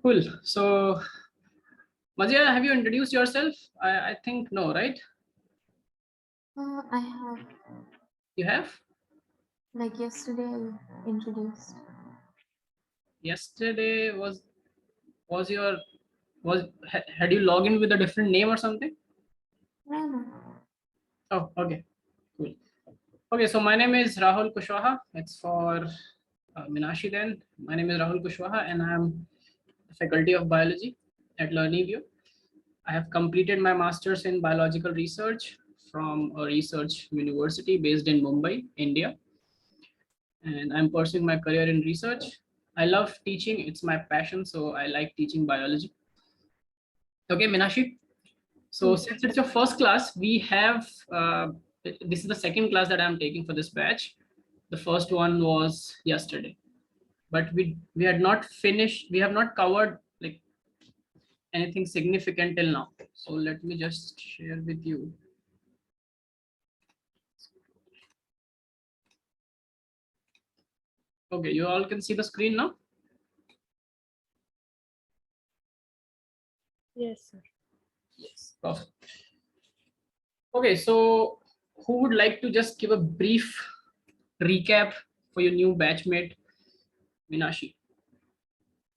Cool. So, Mazia, have you introduced yourself? I think no, right? I have, You have? like yesterday, I introduced. Yesterday was your had you logged in with a different name or something? No, no. Oh, okay, cool. Okay, so my name is Rahul Kushwaha. It's for Minashi then. My name is Rahul Kushwaha and I'm the Faculty of Biology at Learnivio. I have completed my master's in biological research from a research university based in Mumbai, India. And I'm pursuing my career in research. I love teaching, it's my passion, so I like teaching biology. Okay, Minashi. So Yes. since it's your first class, we have this is the second class that I'm taking for this batch. The first one was yesterday, but we had not finished. We have not covered like anything significant till now. So let me just share with you. Okay, you all can see the screen now. Yes, sir. Yes, perfect. Okay, so who would like to just give a brief recap for your new batchmate, Minashi?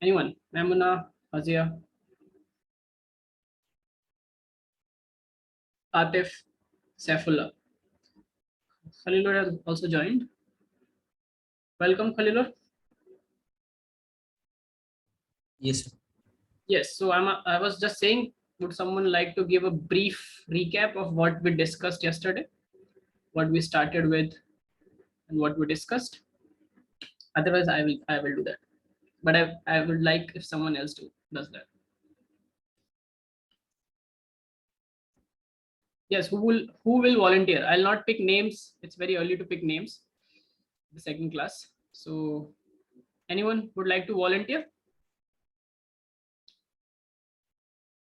Anyone? Mamuna, Azia, Atif, Saifullah. Khalilur has also joined. Welcome, Khalilur. Yes, sir. Yes, so I was just saying, would someone like to give a brief recap of what we discussed yesterday, what we started with, and what we discussed? Otherwise, I will do that. But I would like if someone else does that. Yes, who will volunteer? I'll not pick names. It's very early to pick names. The second class. So anyone would like to volunteer?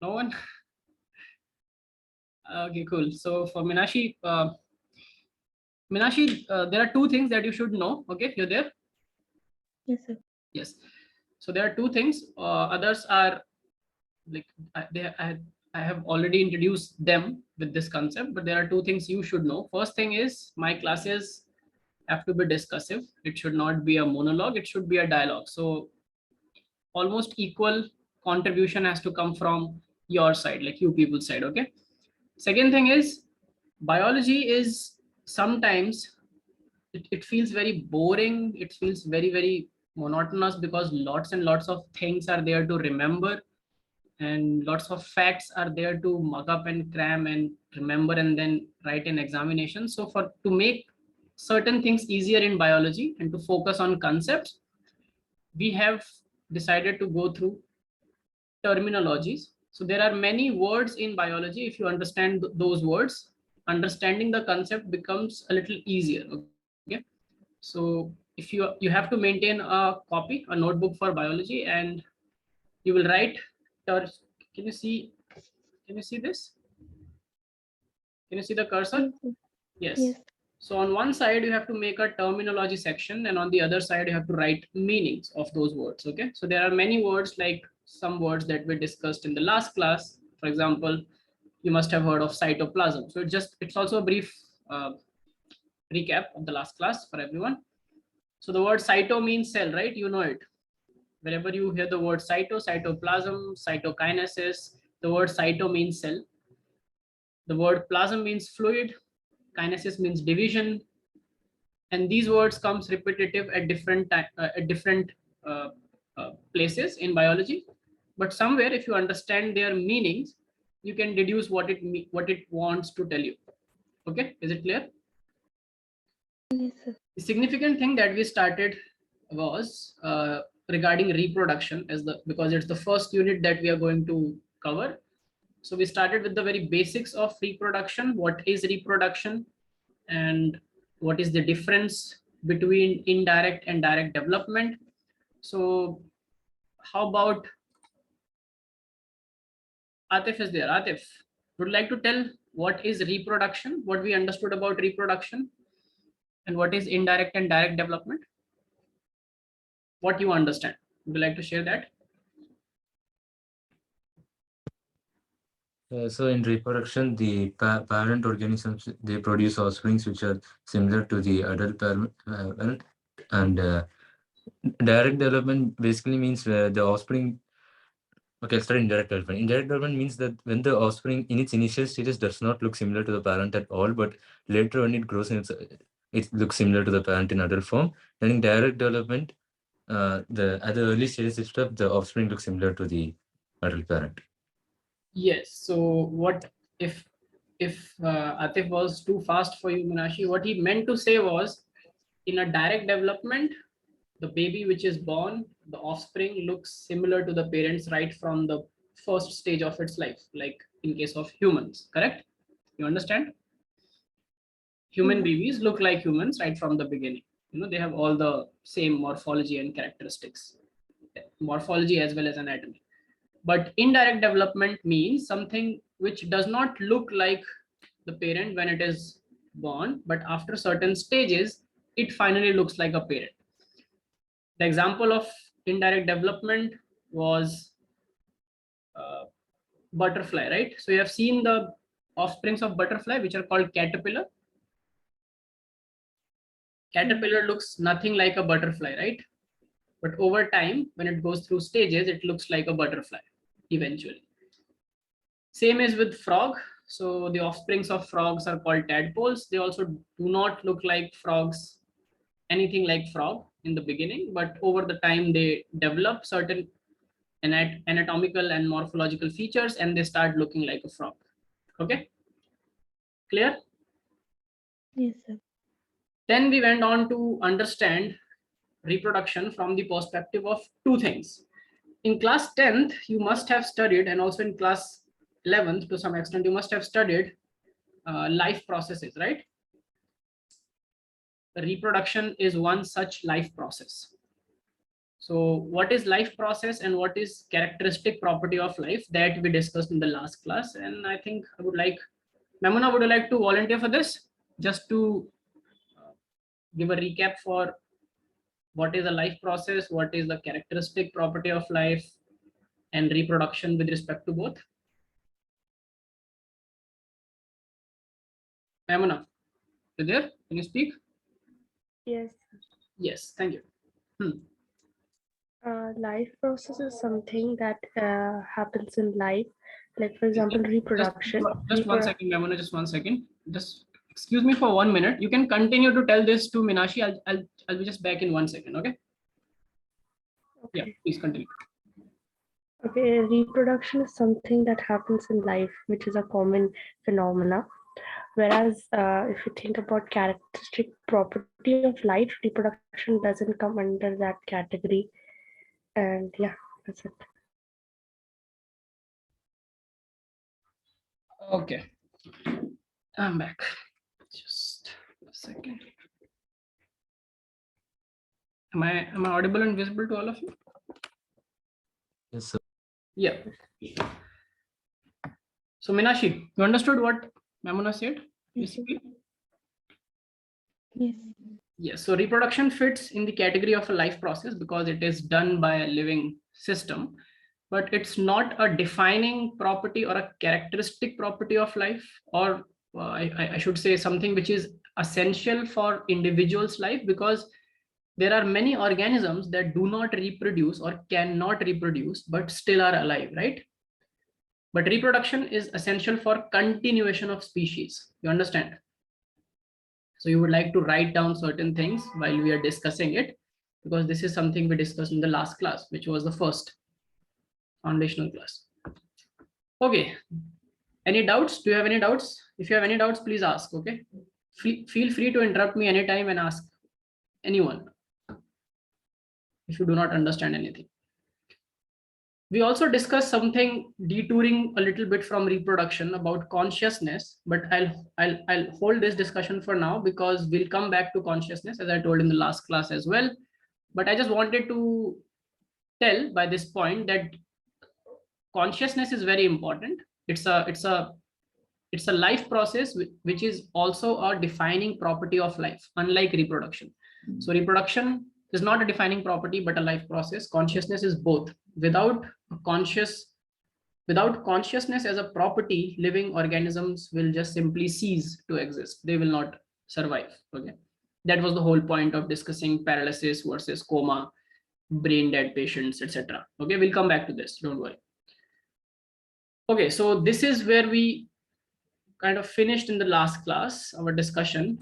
No one? Okay, cool. So for Minashi, there are two things that you should know. Okay, you're there? Yes, sir. Yes. So there are two things. Others are like I have already introduced them with this concept, but there are two things you should know. First thing is my classes have to be discussive. It should not be a monologue. It should be a dialogue. So almost equal contribution has to come from your side, like you people side. Okay. Second thing is biology is sometimes it feels very boring. It feels very monotonous because lots and lots of things are there to remember and lots of facts are there to mug up and cram and remember and then write an examination. So for to make certain things easier in biology and to focus on concepts, we have decided to go through terminologies. So there are many words in biology. If you understand those words, understanding the concept becomes a little easier. Okay. So if you have to maintain a copy, a notebook for biology, and you will write can you see this? Can you see the cursor? Yes, sir. Yes. Yes. So on one side you have to make a terminology section and on the other side you have to write meanings of those words. Okay. So there are many words, like some words that we discussed in the last class. For example, you must have heard of cytoplasm. So it's also a brief recap of the last class for everyone. So the word cyto means cell, right? You know it. Wherever you hear the word cytoplasm, cytokinesis, the word cyto means cell. The word plasm means fluid, kinesis means division, and these words comes repetitive at different uh, places in biology. But somewhere, if you understand their meanings, you can deduce what it wants to tell you. Okay, is it clear? Yes, sir. The significant thing that we started was regarding reproduction, because it's the first unit that we are going to cover. So we started with the very basics of reproduction. What is reproduction and what is the difference between indirect and direct development? So how about Atif is there? Atif, would like to tell what is reproduction, what we understood about reproduction, and what is indirect and direct development? What you understand? Would you like to share that? So in reproduction, the parent organisms, they produce offsprings which are similar to the adult parent, and direct development basically means the offspring. Okay, I'll start indirect development. Indirect development means that when the offspring in its initial stages does not look similar to the parent at all, but later when it grows, it looks similar to the parent in adult form. And in direct development, at the early stages itself, the offspring looks similar to the adult parent. Yes. So what if Atif was too fast for you, Minashi? What he meant to say was, in a direct development, the baby which is born, the offspring looks similar to the parents right from the first stage of its life, like in case of humans, correct? You understand? Human babies look like humans right from the beginning. You know, they have all the same morphology and characteristics, morphology as well as anatomy. But indirect development means something which does not look like the parent when it is born, but after certain stages, it finally looks like a parent. The example of indirect development was butterfly, right? So you have seen the offsprings of butterfly, which are called caterpillar. Caterpillar looks nothing like a butterfly, right? But over time, when it goes through stages, it looks like a butterfly eventually. Same is with frog. So the offsprings of frogs are called tadpoles. They also do not look like frogs, anything like frog in the beginning, but over the time they develop certain anatomical and morphological features and they start looking like a frog. Okay, clear? Yes, sir. Then we went on to understand reproduction from the perspective of two things. In class 10th, you must have studied, and also in class 11th to some extent, you must have studied life processes, right? Reproduction is one such life process. So what is life process and what is characteristic property of life, that we discussed in the last class. And I think I would like, Memuna, would you like to volunteer for this? Just to give a recap for what is a life process, what is the characteristic property of life, and reproduction with respect to both. Memuna, you there? Can you speak? Yes. Yes, thank you. Life process is something that happens in life, like for example, reproduction. Just 1 second, Memuna, just 1 second. Just excuse me for 1 minute. You can continue to tell this to Minashi. I'll be just back in 1 second, okay? Okay. Yeah, please continue. Okay, reproduction is something that happens in life, which is a common phenomena. Whereas if you think about characteristic property of life, reproduction doesn't come under that category. And yeah, that's it. Okay, I'm back. Just a second. Am I audible and visible to all of you? Yes, sir. Yeah. So Minashi, you understood what Memuna said, basically? Yes. Yes. So reproduction fits in the category of a life process because it is done by a living system, but it's not a defining property or a characteristic property of life, or I should say something which is essential for individual's life, because there are many organisms that do not reproduce or cannot reproduce but still are alive, right? But reproduction is essential for continuation of species. You understand? So you would like to write down certain things while we are discussing it, because this is something we discussed in the last class, which was the first foundational class. Okay. Any doubts? Do you have any doubts? If you have any doubts, please ask. Okay. Feel free to interrupt me anytime and ask anyone if you do not understand anything. We also discussed something detouring a little bit from reproduction about consciousness, but I'll hold this discussion for now because we'll come back to consciousness, as I told in the last class as well. But I just wanted to tell by this point that consciousness is very important. It's a life process which is also a defining property of life, unlike reproduction. So reproduction is not a defining property but a life process. Consciousness is both. Without a conscious Without consciousness as a property, living organisms will just simply cease to exist. They will not survive. Okay, that was the whole point of discussing paralysis versus coma, brain dead patients, etc. Okay, we'll come back to this, don't worry. Okay, so this is where we kind of finished in the last class our discussion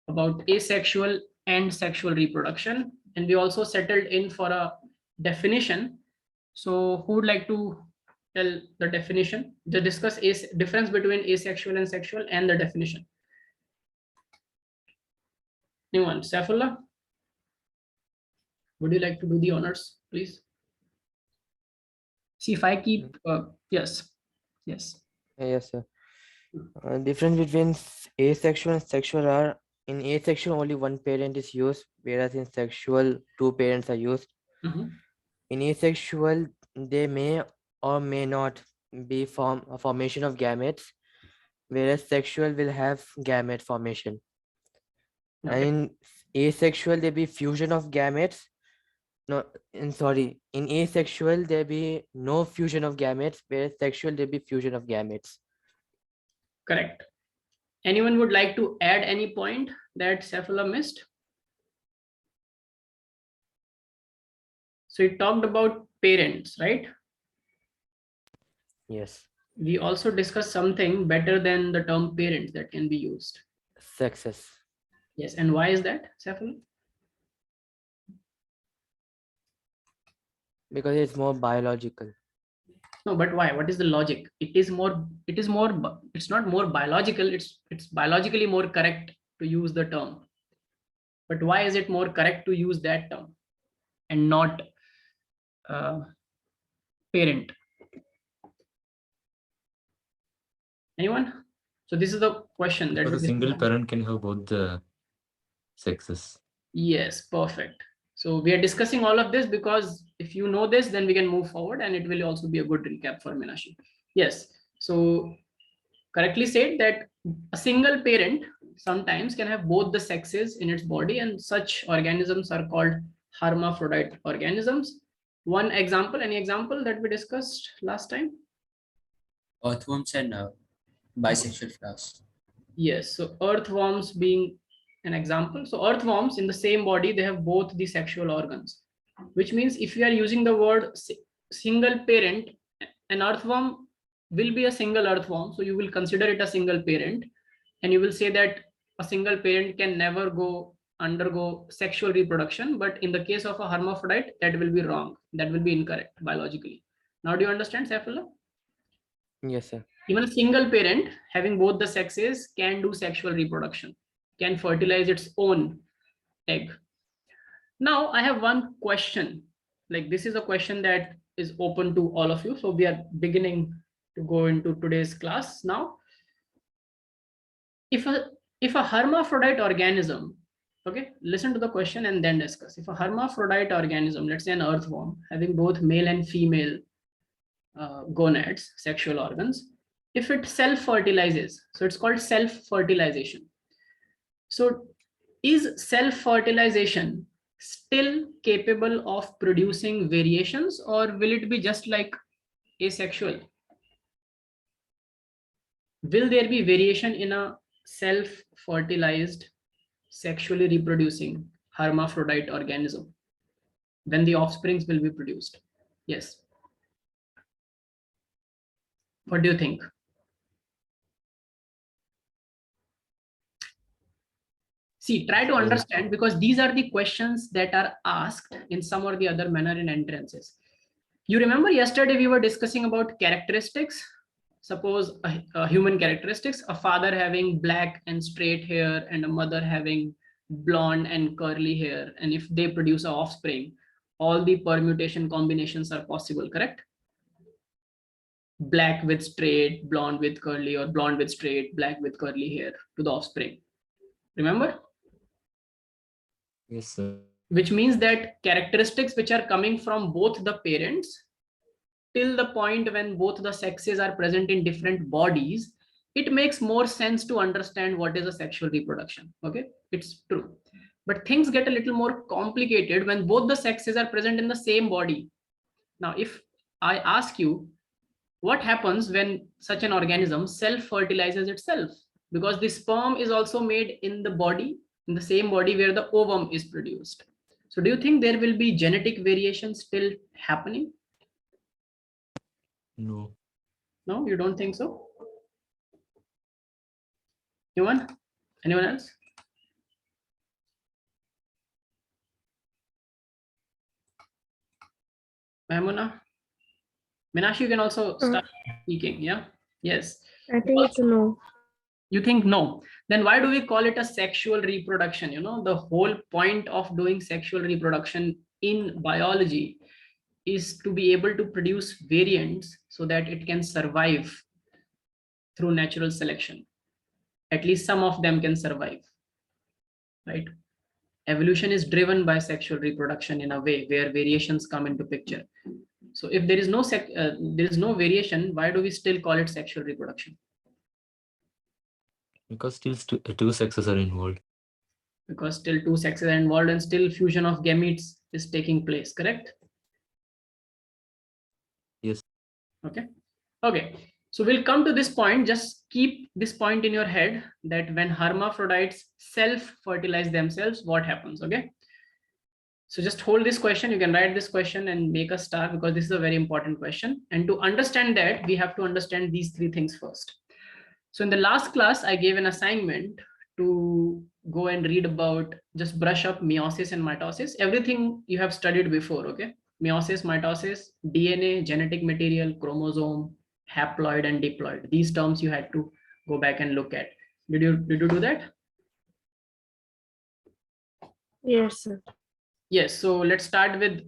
about asexual and sexual reproduction, and we also settled in for a definition. So who would like to tell the definition, to discuss difference between asexual and sexual and the definition? Anyone? Saifullah, would you like to do the honors, please? See if I keep yes. Yes, sir. Difference between asexual and sexual are, in asexual only one parent is used, whereas in sexual two parents are used. Mhm. In asexual, they may or may not be a formation of gametes, whereas sexual will have gamete formation. Okay. And in asexual, there be fusion of gametes. No, in asexual, there be no fusion of gametes, whereas sexual, there be fusion of gametes. Correct. Anyone would like to add any point that Saifullah missed? So we talked about parents, right? Yes. We also discussed something better than the term parents that can be used. Sexes. Yes, and why is that, Saifullah? Because it's more biological. No, but why? What is the logic? It's not more biological, it's biologically more correct to use the term. But why is it more correct to use that term and not parent? Anyone? So this is the question that Because a single parent can have both the sexes. Yes, perfect. So we are discussing all of this because if you know this, then we can move forward, and it will also be a good recap for Minashi. Yes. So correctly said that a single parent sometimes can have both the sexes in its body, and such organisms are called hermaphrodite organisms. One example, any example that we discussed last time? Earthworms and bisexual flowers. Yes, so earthworms being an example. So earthworms in the same body, they have both the sexual organs, which means if you are using the word single parent, an earthworm will be a single earthworm. So you will consider it a single parent, and you will say that a single parent can never undergo sexual reproduction. But in the case of a hermaphrodite, that will be wrong. That will be incorrect biologically. Now do you understand, Saifullah? Yes, sir. Even a single parent having both the sexes can do sexual reproduction, can fertilize its own egg. Now I have one question. Like, this is a question that is open to all of you. So we are beginning to go into today's class now. If a hermaphrodite organism, okay, listen to the question and then discuss. If a hermaphrodite organism, let's say an earthworm, having both male and female gonads, sexual organs, if it self-fertilizes, so it's called self-fertilization. So is self-fertilization still capable of producing variations, or will it be just like asexual? Will there be variation in a self-fertilized, sexually reproducing hermaphrodite organism when the offsprings will be produced? Yes. What do you think? See, try to understand, because these are the questions that are asked in some or the other manner in entrances. You remember yesterday we were discussing about characteristics. Suppose a human characteristics, a father having black and straight hair and a mother having blonde and curly hair. And if they produce an offspring, all the permutation combinations are possible, correct? Black with straight, blonde with curly, or blonde with straight, black with curly hair to the offspring. Remember? Yes, sir. Which means that characteristics which are coming from both the parents, till the point when both the sexes are present in different bodies, it makes more sense to understand what is a sexual reproduction. Okay, it's true. But things get a little more complicated when both the sexes are present in the same body. Now, if I ask you what happens when such an organism self-fertilizes itself? Because the sperm is also made in the body, in the same body where the ovum is produced. So do you think there will be genetic variation still happening? No. No, you don't think so? Anyone? Anyone else? Maimuna? Minashi, you can also start speaking. Yeah. Yes. I think it's a no. You think no? Then why do we call it a sexual reproduction? You know, the whole point of doing sexual reproduction in biology is to be able to produce variants so that it can survive through natural selection. At least some of them can survive, right? Evolution is driven by sexual reproduction in a way where variations come into picture. So if there is no variation, why do we still call it sexual reproduction? Because still two sexes are involved. Because still two sexes are involved and still fusion of gametes is taking place, correct? Yes. Okay. Okay. So we'll come to this point. Just keep this point in your head that when hermaphrodites self-fertilize themselves, what happens? Okay. So just hold this question. You can write this question and make a star because this is a very important question. And to understand that, we have to understand these three things first. So in the last class, I gave an assignment to go and read about, just brush up meiosis and mitosis, everything you have studied before, okay? Meiosis, mitosis, DNA, genetic material, chromosome, haploid and diploid. These terms you had to go back and look at. Did you do that? Yes, sir. Yes, so let's start with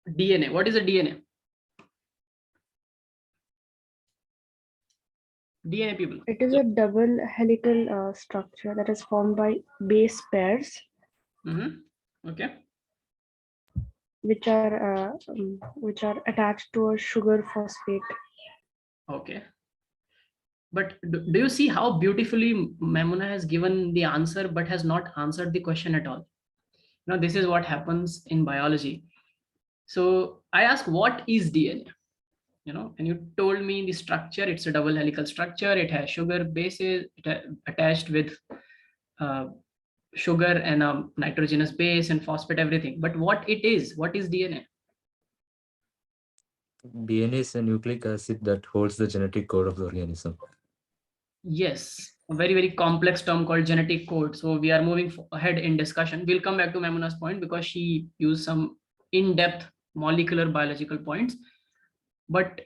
DNA. What is a DNA? DNA, people. It is a double helical structure that is formed by base pairs, Okay. which are attached to a sugar phosphate. Okay. But do you see how beautifully Maimuna has given the answer, but has not answered the question at all? Now, this is what happens in biology. So I asked, what is DNA? You know, and you told me the structure, it's a double helical structure. It has sugar bases attached with sugar and a nitrogenous base and phosphate, everything. But what is DNA? DNA is a nucleic acid that holds the genetic code of the organism. Yes, a very, very complex term called genetic code. So we are moving ahead in discussion. We'll come back to Maimuna's point because she used some in-depth molecular biological points. But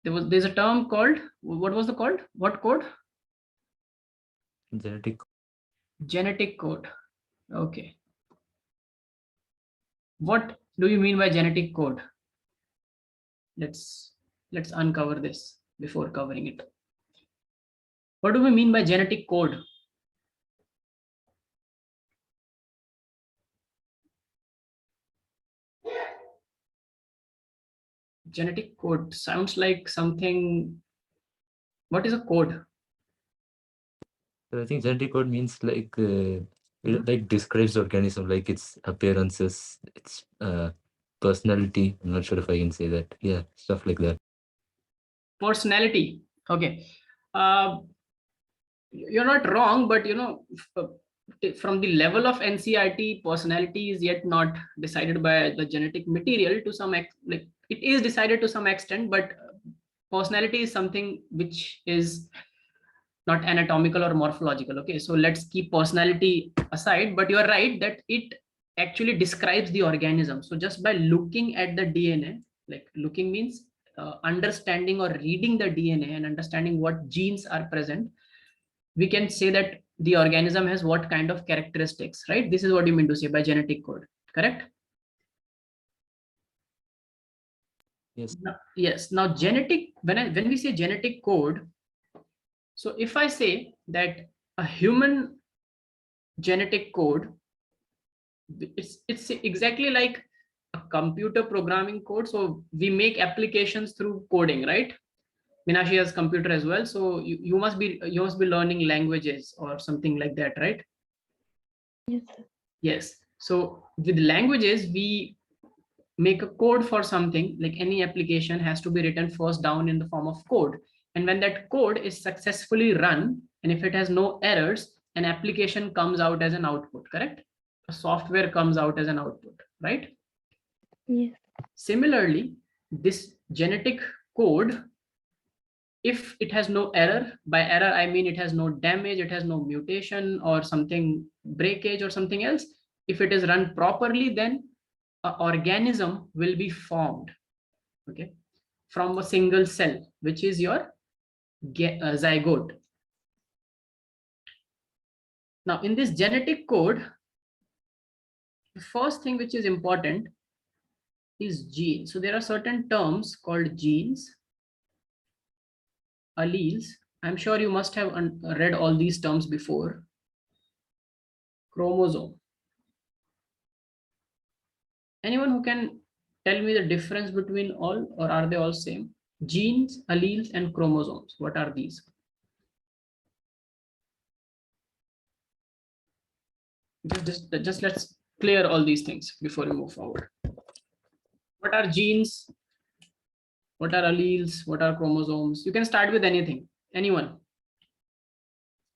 there's a term called, what was the called? What code? Genetic code. Okay. What do you mean by genetic code? Let's uncover this before covering it. What do we mean by genetic code? Genetic code sounds like something. What is a code? So I think genetic code means like it like describes the organism, like its appearances, its personality. I'm not sure if I can say that. Yeah, stuff like that. Personality. Okay. You're not wrong, but you know, from the level of NCERT, personality is yet not decided by the genetic material to some like it is decided to some extent, but personality is something which is not anatomical or morphological. Okay, so let's keep personality aside, but you're right that it actually describes the organism. So just by looking at the DNA, like looking means understanding or reading the DNA and understanding what genes are present, we can say that the organism has what kind of characteristics, right? This is what you mean to say by genetic code, correct? Yes. Yes. Now genetic, when we say genetic code, so if I say that a human genetic code, it's exactly like a computer programming code. So we make applications through coding, right? Minashi has computer as well, so you must be learning languages or something like that, right? Yes, sir. Yes. So with languages, we make a code for something, like any application has to be written first down in the form of code. And when that code is successfully run, and if it has no errors, an application comes out as an output, correct? A software comes out as an output, right? Yes. Similarly, this genetic code, if it has no error, by error I mean it has no damage, it has no mutation or something breakage or something else, if it is run properly, then an organism will be formed, okay, from a single cell, which is your zygote. Now in this genetic code, the first thing which is important is gene. So there are certain terms called genes, alleles. I'm sure you must have read all these terms before. Chromosome. Anyone who can tell me the difference between all, or are they all same? Genes, alleles, and chromosomes. What are these? Just let's clear all these things before we move forward. What are genes? What are alleles? What are chromosomes? You can start with anything. Anyone?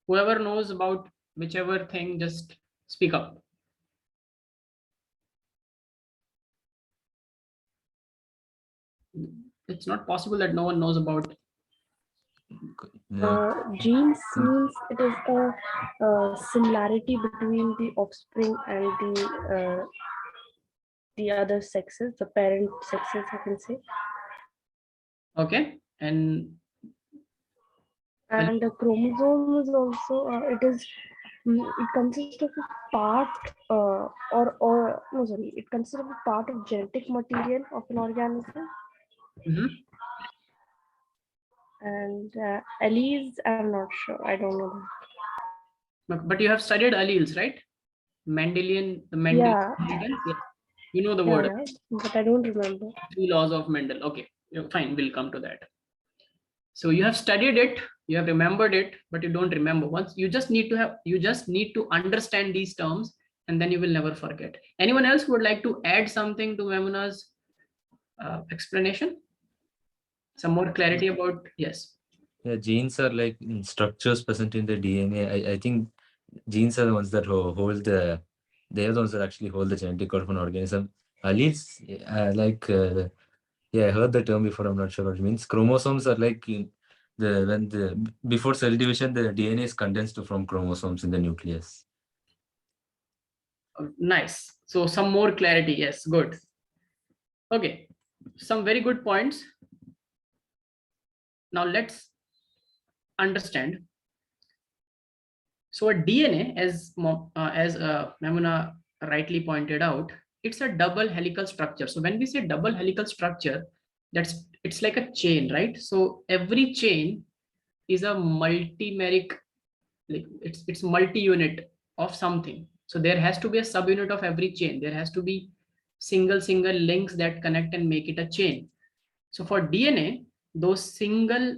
Whoever knows about whichever thing, just speak up. It's not possible that no one knows about. Genes means it is a similarity between the offspring and the other sexes, the parent sexes, I can say. Okay, and the chromosome is also it consists of a part it consists of a part of genetic material of an organism. And alleles, I'm not sure. I don't know that. But you have studied alleles, right? Mendelian, the Yeah. Mendel. Yeah. You know the word. Yeah, but I don't remember. 3 laws of Mendel. Okay, fine. We'll come to that. So you have studied it, you have remembered it, but you don't remember. Once you just need to understand these terms, and then you will never forget. Anyone else who would like to add something to Memuna's explanation? Some more clarity about, yes. Yeah, genes are like structures present in the DNA. I think genes are the ones that hold the, they are the ones that actually hold the genetic code of an organism. Alleles, yeah, I heard the term before. I'm not sure what it means. Chromosomes are like before cell division, the DNA is condensed from chromosomes in the nucleus. Nice. So some more clarity. Yes, good. Okay, some very good points. Now let's understand. So a DNA, as Memuna rightly pointed out, it's a double helical structure. So when we say double helical structure, it's like a chain, right? So every chain is a multimeric, like it's multi-unit of something. So there has to be a subunit of every chain. There has to be single links that connect and make it a chain. So for DNA, those single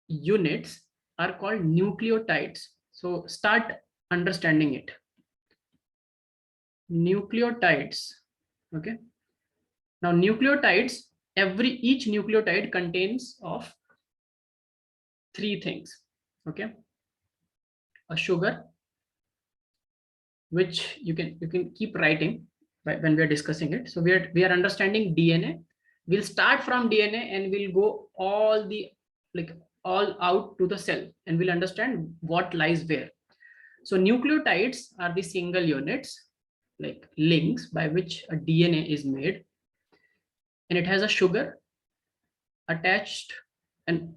units are called nucleotides. So start understanding it. Nucleotides. Okay. Now nucleotides, each nucleotide contains of 3 things. Okay. A sugar, which you can keep writing when we are discussing it. So we are understanding DNA. We'll start from DNA and we'll go all out to the cell, and we'll understand what lies where. So nucleotides are the single units, like links by which a DNA is made, and it has a sugar attached, and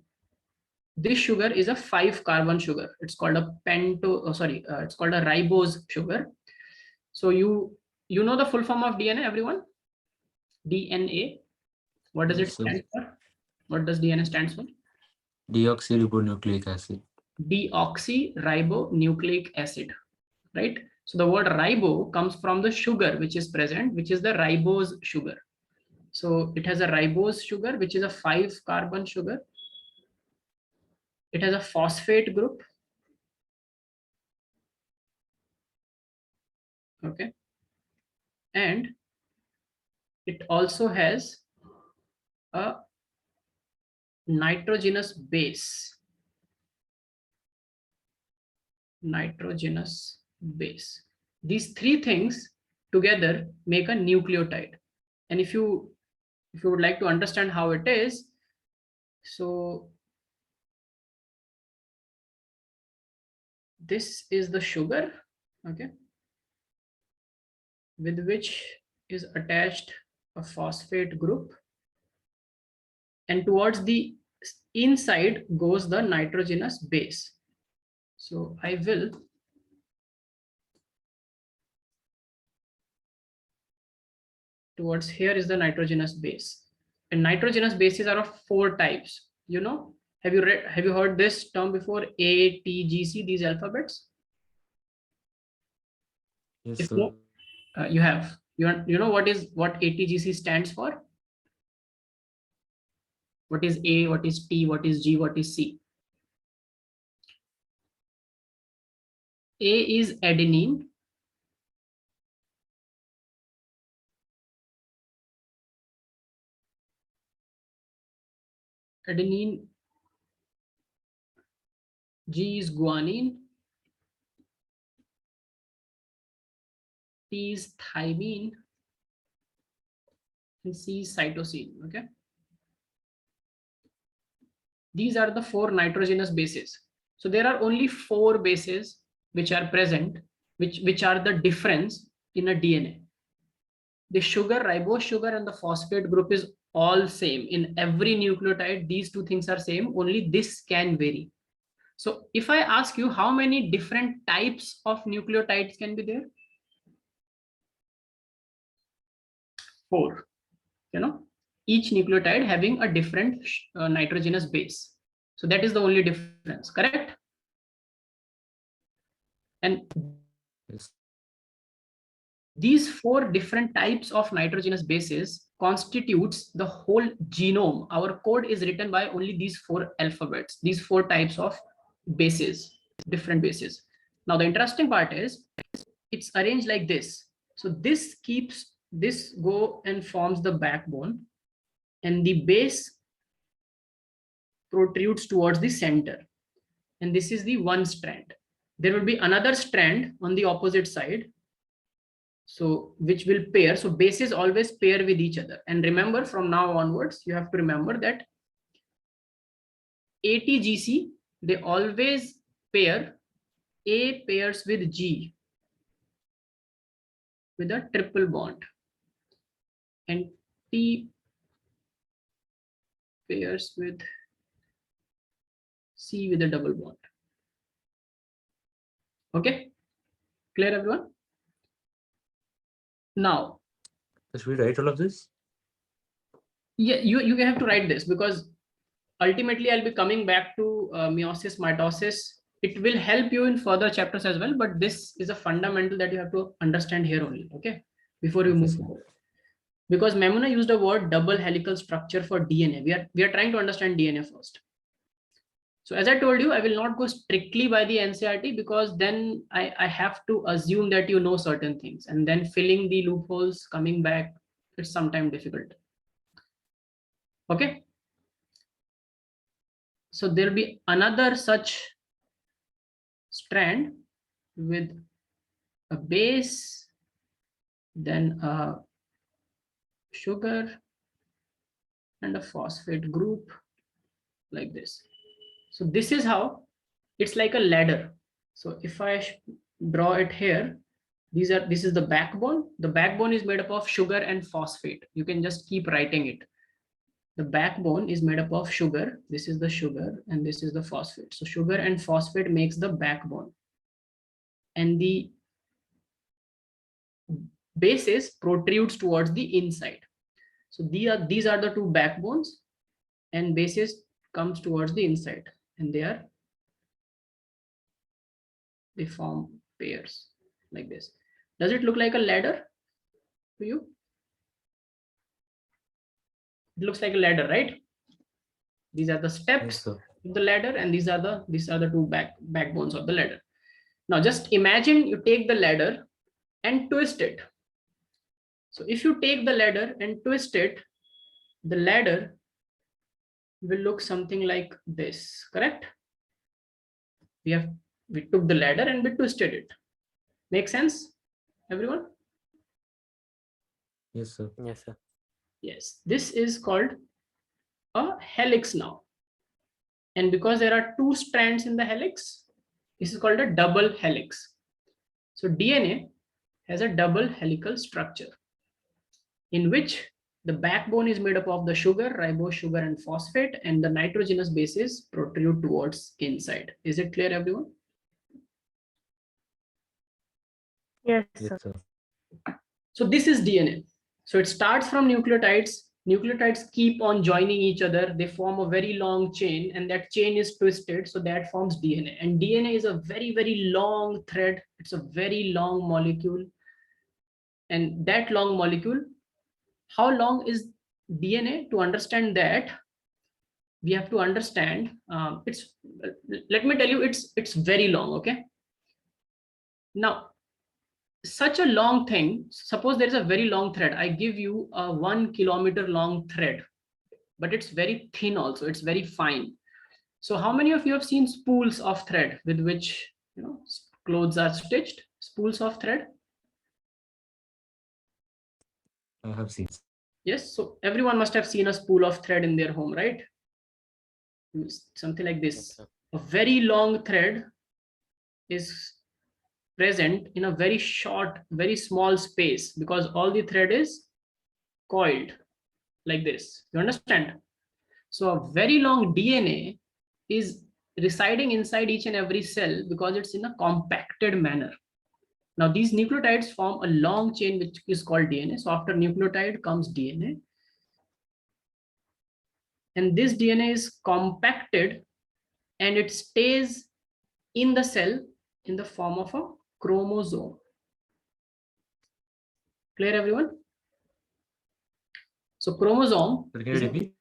this sugar is a 5-carbon sugar. It's called a it's called a ribose sugar. So you know the full form of DNA, everyone? DNA. What does it stand for? What does DNA stands for? Deoxyribonucleic acid. Deoxyribonucleic acid, right? So the word ribo comes from the sugar which is present, which is the ribose sugar. So it has a ribose sugar, which is a 5-carbon sugar. It has a phosphate group. Okay. And it also has a nitrogenous base. Nitrogenous base. These three things together make a nucleotide. And if you would like to understand how it is, so this is the sugar, okay, with which is attached a phosphate group, and towards the inside goes the nitrogenous base. So I will towards here is the nitrogenous base, and nitrogenous bases are of 4 types. You know, have you heard this term before? A, T, G, C, these alphabets? Yes, If sir. no, you have. You know what ATGC stands for? What is A, what is T, what is G, what is C? A is adenine. Adenine. G is guanine. T is thymine. And C is cytosine. Okay. These are the 4 nitrogenous bases. So there are only 4 bases which are present, which are the difference in a DNA. The sugar, ribose sugar, and the phosphate group is all same. In every nucleotide, these 2 things are same, only this can vary. So if I ask you how many different types of nucleotides can be there? 4, you know, each nucleotide having a different nitrogenous base. So that is the only difference, correct? And Yes. these 4 different types of nitrogenous bases constitutes the whole genome. Our code is written by only these 4 alphabets, these 4 types of bases, different bases. Now the interesting part is it's arranged like this. So this go and forms the backbone, and the base protrudes towards the center, and this is the one strand. There will be another strand on the opposite side, so which will pair. So bases always pair with each other, and remember, from now onwards you have to remember that ATGC, they always pair. A pairs with G with a triple bond, and T pairs with C with a double bond. Okay, clear everyone? Now, Should we write all of this? yeah, you have to write this, because ultimately I'll be coming back to meiosis, mitosis. It will help you in further chapters as well, but this is a fundamental that you have to understand here only, okay, before you Okay, move sir. forward. Because Memuna used a word double helical structure for DNA. We are trying to understand DNA first. So as I told you, I will not go strictly by the NCERT, because then I have to assume that you know certain things, and then filling the loopholes, coming back, it's sometimes difficult. Okay. So there'll be another such strand with a base, then a sugar, and a phosphate group like this. So this is how it's like a ladder. So if I draw it here, this is the backbone. The backbone is made up of sugar and phosphate. You can just keep writing it. The backbone is made up of sugar. This is the sugar and this is the phosphate. So sugar and phosphate makes the backbone, and the bases protrudes towards the inside. So these are the 2 backbones, and bases comes towards the inside, and they form pairs like this. Does it look like a ladder to you? It looks like a ladder, right? These are the Yes, steps sir. of the ladder, and these are the 2 backbones of the ladder. Now just imagine you take the ladder and twist it. So if you take the ladder and twist it, the ladder will look something like this, correct? We took the ladder and we twisted it. Make sense, everyone? Yes, sir. Yes, sir. Yes, this is called a helix now. And because there are two strands in the helix, this is called a double helix. So DNA has a double helical structure in which the backbone is made up of the sugar, ribose, sugar, and phosphate, and the nitrogenous bases protrude towards inside. Is it clear, everyone? Yes, Yes, sir. sir. So this is DNA. So it starts from nucleotides. Nucleotides keep on joining each other. They form a very long chain, and that chain is twisted. So that forms DNA. And DNA is a very, very long thread. It's a very long molecule. And that long molecule, how long is DNA? To understand that, we have to understand let me tell you, it's very long. Okay. Now, such a long thing, suppose there is a very long thread. I give you a 1 kilometer long thread, but it's very thin also, it's very fine. So how many of you have seen spools of thread with which, you know, clothes are stitched? Spools of thread? I have seen. Yes, so everyone must have seen a spool of thread in their home, right? Something like Yes, this. sir. A very long thread is present in a very short, very small space because all the thread is coiled like this. You understand? So a very long DNA is residing inside each and every cell because it's in a compacted manner. Now these nucleotides form a long chain which is called DNA. So after nucleotide comes DNA. And this DNA is compacted and it stays in the cell in the form of a chromosome. Clear, everyone? So chromosome Sir, can you is a repeat?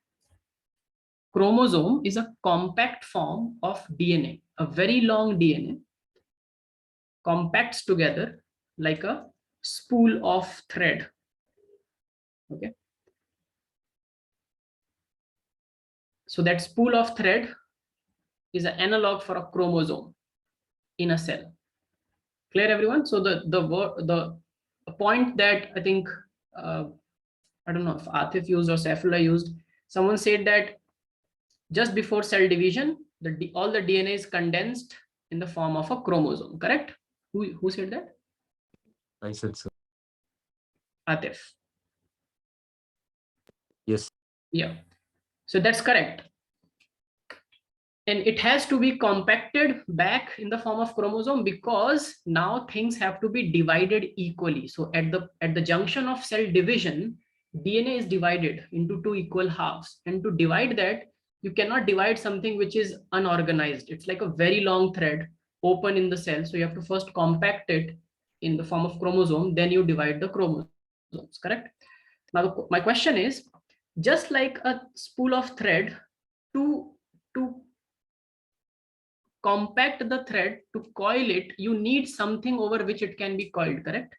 chromosome is a compact form of DNA. A very long DNA compacts together like a spool of thread. Okay. So that spool of thread is an analog for a chromosome in a cell. Clear, everyone? So the point that I think I don't know if Atif used or Saifullah used, someone said that just before cell division, all the DNA is condensed in the form of a chromosome. Correct? Who said that? I said so. Atif. Yes. Yeah. So that's correct. And it has to be compacted back in the form of chromosome because now things have to be divided equally. So at the junction of cell division, DNA is divided into two equal halves. And to divide that, you cannot divide something which is unorganized. It's like a very long thread open in the cell. So you have to first compact it in the form of chromosome, then you divide the chromosomes, correct? Now, my question is, just like a spool of thread, to compact the thread, to coil it, you need something over which it can be coiled, correct?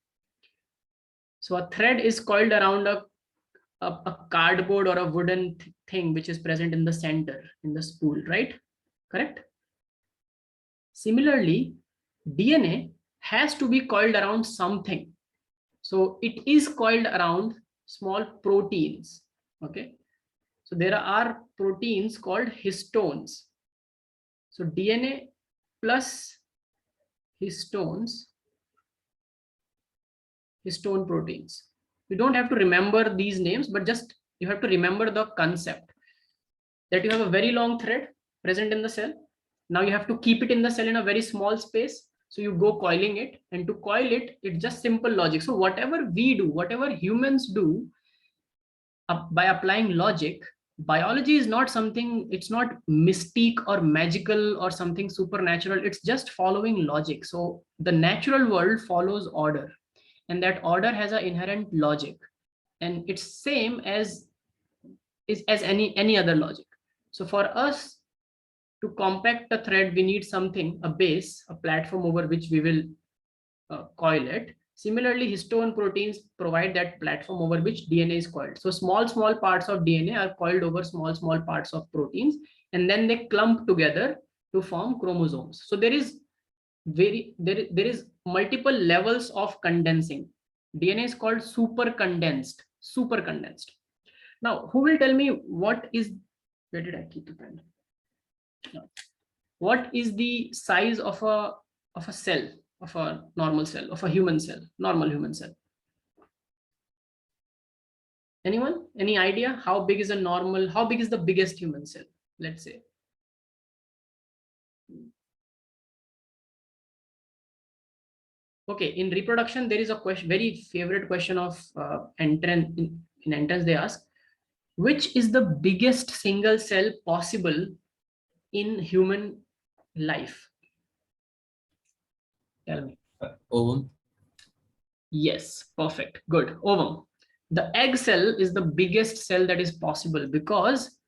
So a thread is coiled around a cardboard or a wooden thing which is present in the center, in the spool, right? Correct? Similarly, DNA has to be coiled around something. So it is coiled around small proteins, okay? So there are proteins called histones. So DNA plus histone proteins. You don't have to remember these names, but just you have to remember the concept that you have a very long thread present in the cell. Now you have to keep it in the cell in a very small space. So you go coiling it, and to coil it, it's just simple logic. So whatever we do, whatever humans do by applying logic, biology is not something, it's not mystique or magical or something supernatural. It's just following logic. So the natural world follows order, and that order has an inherent logic, and it's same as any other logic. So for us to compact the thread, we need something, a base, a platform over which we will coil it. Similarly, histone proteins provide that platform over which DNA is coiled. So small parts of DNA are coiled over small parts of proteins, and then they clump together to form chromosomes. So there is multiple levels of condensing. DNA is called super condensed. Now, who will tell me what is, where did I keep the pen? No. What is the size of a cell, of a normal cell, of a human cell, normal human cell? Anyone? Any idea how big is how big is the biggest human cell? Let's say. Okay, in reproduction, there is a question, very favorite question of entrance. In entrance, they ask, which is the biggest single cell possible in human life? Tell me. Ovum. Yes, perfect. Good. Ovum. The egg cell is the biggest cell that is possible, because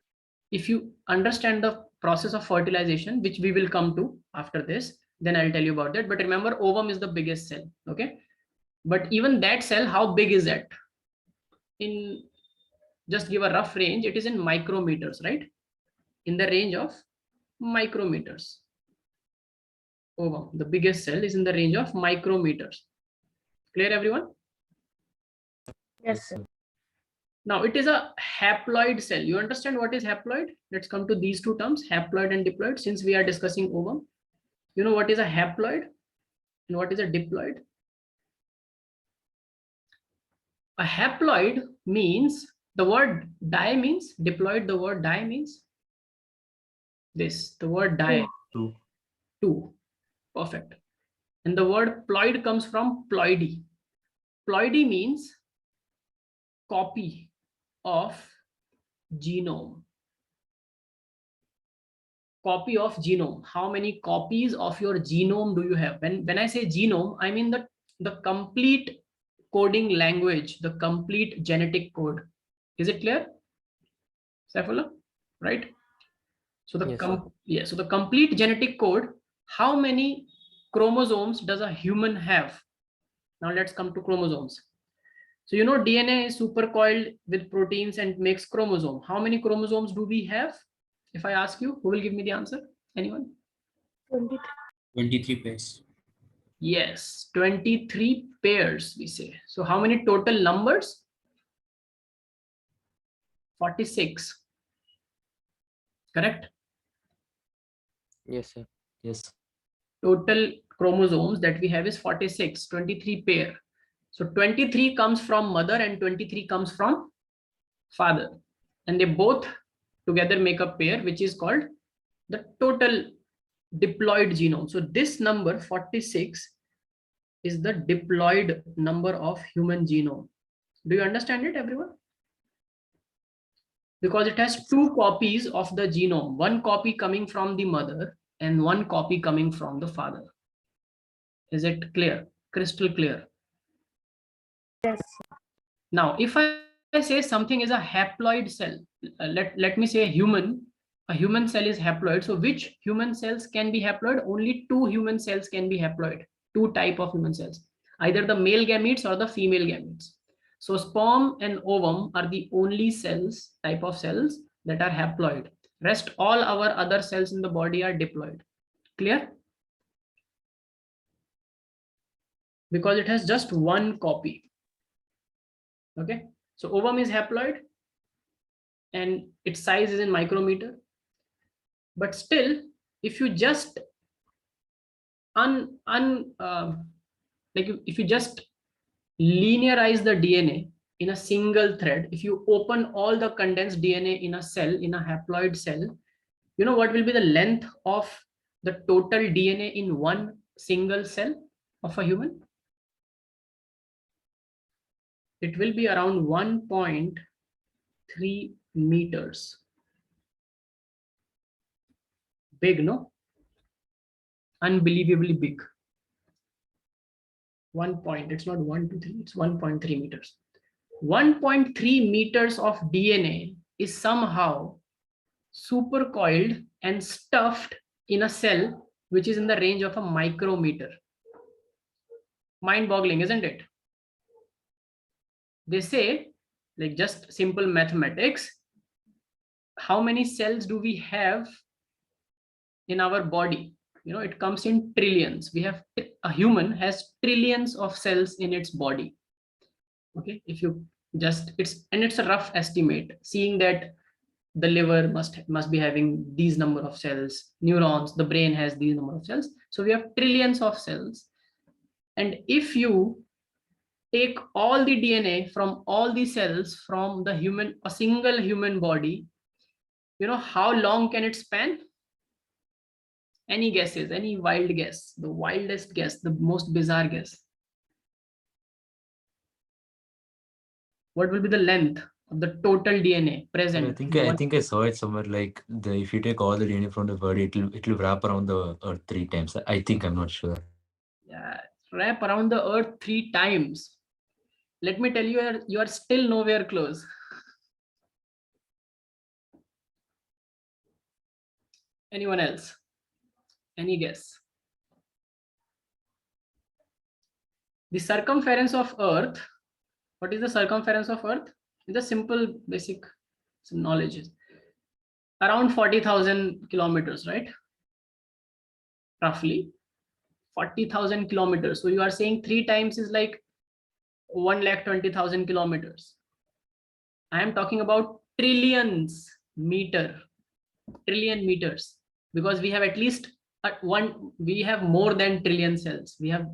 if you understand the process of fertilization, which we will come to after this, then I'll tell you about that. But remember, ovum is the biggest cell. Okay. But even that cell, how big is it? In, just give a rough range, it is in micrometers, right? In the range of micrometers. Ovum, the biggest cell, is in the range of micrometers. Clear, everyone? Yes, sir. Now, it is a haploid cell. You understand what is haploid? Let's come to these two terms, haploid and diploid, since we are discussing ovum. You know what is a haploid and what is a diploid? A haploid means, the word di means, diploid, the word di means this, the word di, two. Perfect. And the word ploid comes from ploidy. Ploidy means copy of genome. Copy of genome. How many copies of your genome do you have? When I say genome, I mean the complete coding language, the complete genetic code. Is it clear, Saifullah? Right? So so the complete genetic code. How many chromosomes does a human have? Now let's come to chromosomes. So you know DNA is supercoiled with proteins and makes chromosome. How many chromosomes do we have? If I ask you, who will give me the answer? Anyone? 23 pairs. Yes, 23 pairs we say. So how many total numbers? 46. Correct? Yes, sir. Yes. Total chromosomes that we have is 46, 23 pair. So 23 comes from mother and 23 comes from father. And they both together make a pair, which is called the total diploid genome. So this number 46 is the diploid number of human genome. Do you understand it, everyone? Because it has two copies of the genome, one copy coming from the mother and one copy coming from the father. Is it clear? Crystal clear? Yes. Now, if I say something is a haploid cell, let me say a human cell is haploid. So which human cells can be haploid? Only two human cells can be haploid. Two type of human cells, either the male gametes or the female gametes. So sperm and ovum are the only type of cells that are haploid. Rest all our other cells in the body are diploid. Clear? Because it has just one copy. Okay, so ovum is haploid and its size is in micrometer. But still, if you just if you just linearize the DNA in a single thread, if you open all the condensed DNA in a cell, in a haploid cell, you know what will be the length of the total DNA in one single cell of a human? It will be around 1.3 meters. Big, no? Unbelievably big. 1 point, it's not 1, 2, 3, it's 1.3 meters. 1.3 meters of DNA is somehow supercoiled and stuffed in a cell which is in the range of a micrometer. Mind-boggling, isn't it? They say, like just simple mathematics, how many cells do we have in our body? You know, it comes in trillions. We have, a human has trillions of cells in its body. Okay, if you just, it's a rough estimate, seeing that the liver must be having these number of cells, neurons, the brain has these number of cells. So we have trillions of cells. And if you take all the DNA from all the cells from the human, a single human body, you know, how long can it span? Any guesses? Any wild guess? The wildest guess, the most bizarre guess. What will be the length of the total DNA present? I think I saw it somewhere, like if you take all the DNA from the body, it'll wrap around the Earth 3 times. I think, I'm not sure. Yeah, wrap around the Earth 3 times. Let me tell you, you are still nowhere close. Anyone else? Any guess? The circumference of Earth. What is the circumference of Earth? It's a simple, basic knowledge. Around 40,000 kilometers, right? Roughly 40,000 kilometers. So you are saying 3 times is like 1,20,000 kilometers. I am talking about trillions trillion meters, because we have at least we have more than trillion cells. We have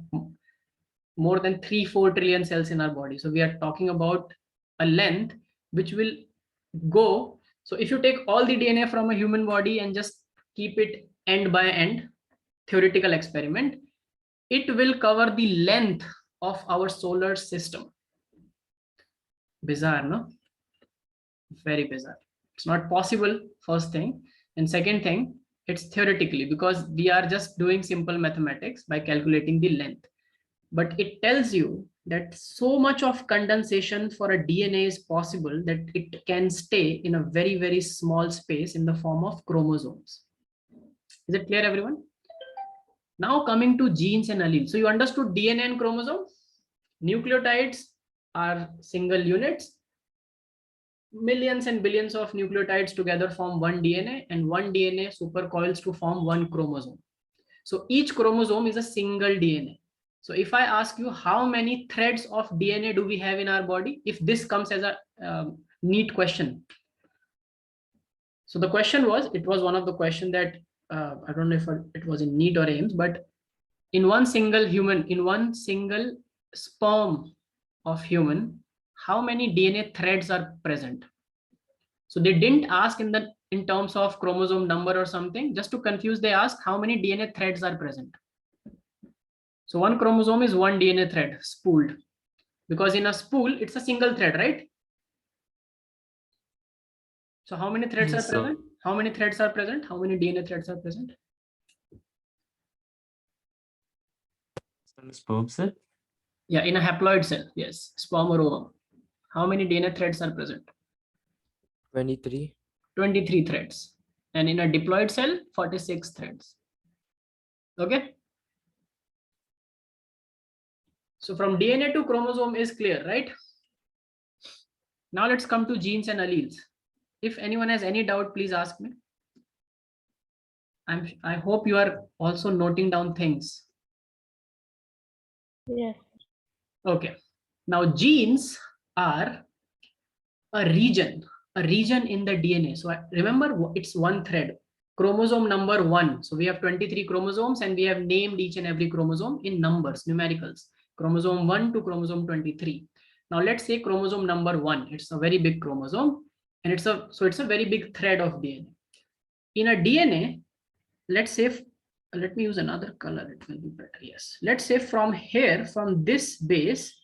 more than 3-4 trillion cells in our body. So we are talking about a length which will go. So if you take all the DNA from a human body and just keep it end by end, theoretical experiment, it will cover the length of our solar system. Bizarre, no? Very bizarre. It's not possible, first thing. And second thing, it's theoretically, because we are just doing simple mathematics by calculating the length. But it tells you that so much of condensation for a DNA is possible that it can stay in a very, very small space in the form of chromosomes. Is it clear, everyone? Now coming to genes and alleles. So you understood DNA and chromosome. Nucleotides are single units. Millions and billions of nucleotides together form one DNA, and one DNA supercoils to form one chromosome. So each chromosome is a single DNA. So if I ask you how many threads of DNA do we have in our body, if this comes as a neat question. So the question was, it was one of the questions that I don't know if it was in NEET or AIMS, but in one single human, in one single sperm of human, how many DNA threads are present? So they didn't ask in terms of chromosome number or something. Just to confuse, they asked how many DNA threads are present. So one chromosome is one DNA thread spooled, because in a spool it's a single thread, right? So how many threads are present? How many threads are present? How many DNA threads are present? Sperm cell? Yeah, in a haploid cell, yes, sperm or ovum. How many DNA threads are present? 23. 23 threads. And in a diploid cell, 46 threads. Okay. So from DNA to chromosome is clear, right? Now let's come to genes and alleles. If anyone has any doubt, please ask me. I hope you are also noting down things. Yes. Okay. Now genes are a region in the DNA. So remember, it's one thread, chromosome number 1. So we have 23 chromosomes, and we have named each and every chromosome in numbers, numericals, chromosome 1 to chromosome 23. Now let's say chromosome number 1, it's a very big chromosome, and it's a very big thread of DNA. In a DNA, let's say, let me use another color, it will be better. Yes, let's say from here, from this base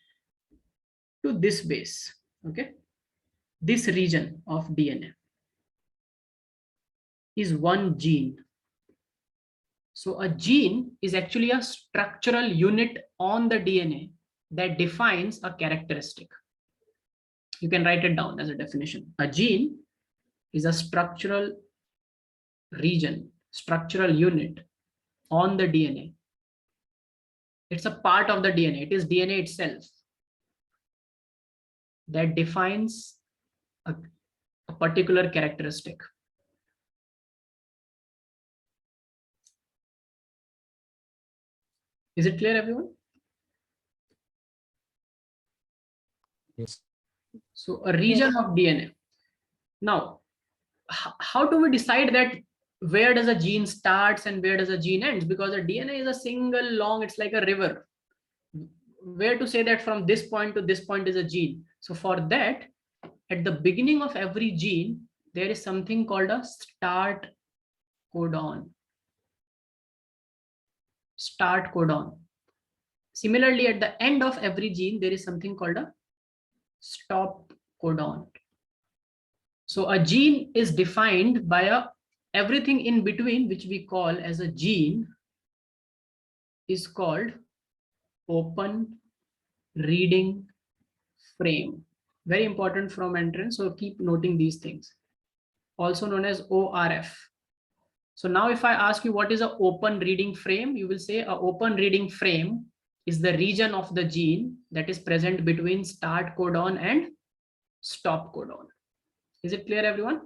to this base, okay, this region of DNA is one gene. So a gene is actually a structural unit on the DNA that defines a characteristic. You can write it down as a definition. A gene is a structural region, structural unit on the DNA. It's a part of the DNA. It is DNA itself that defines a particular characteristic. Is it clear, everyone? Yes. So a region of DNA. Now, how do we decide that where does a gene starts and where does a gene ends? Because the DNA is a single long, it's like a river. Where to say that from this point to this point is a gene? So for that, at the beginning of every gene, there is something called a start codon. Start codon. Similarly, at the end of every gene, there is something called a stop codon. So a gene is defined by everything in between, which we call as a gene, is called open reading frame. Very important from entrance, so keep noting these things. Also known as ORF. So now if I ask you what is an open reading frame, you will say an open reading frame is the region of the gene that is present between start codon and stop codon. Is it clear, everyone?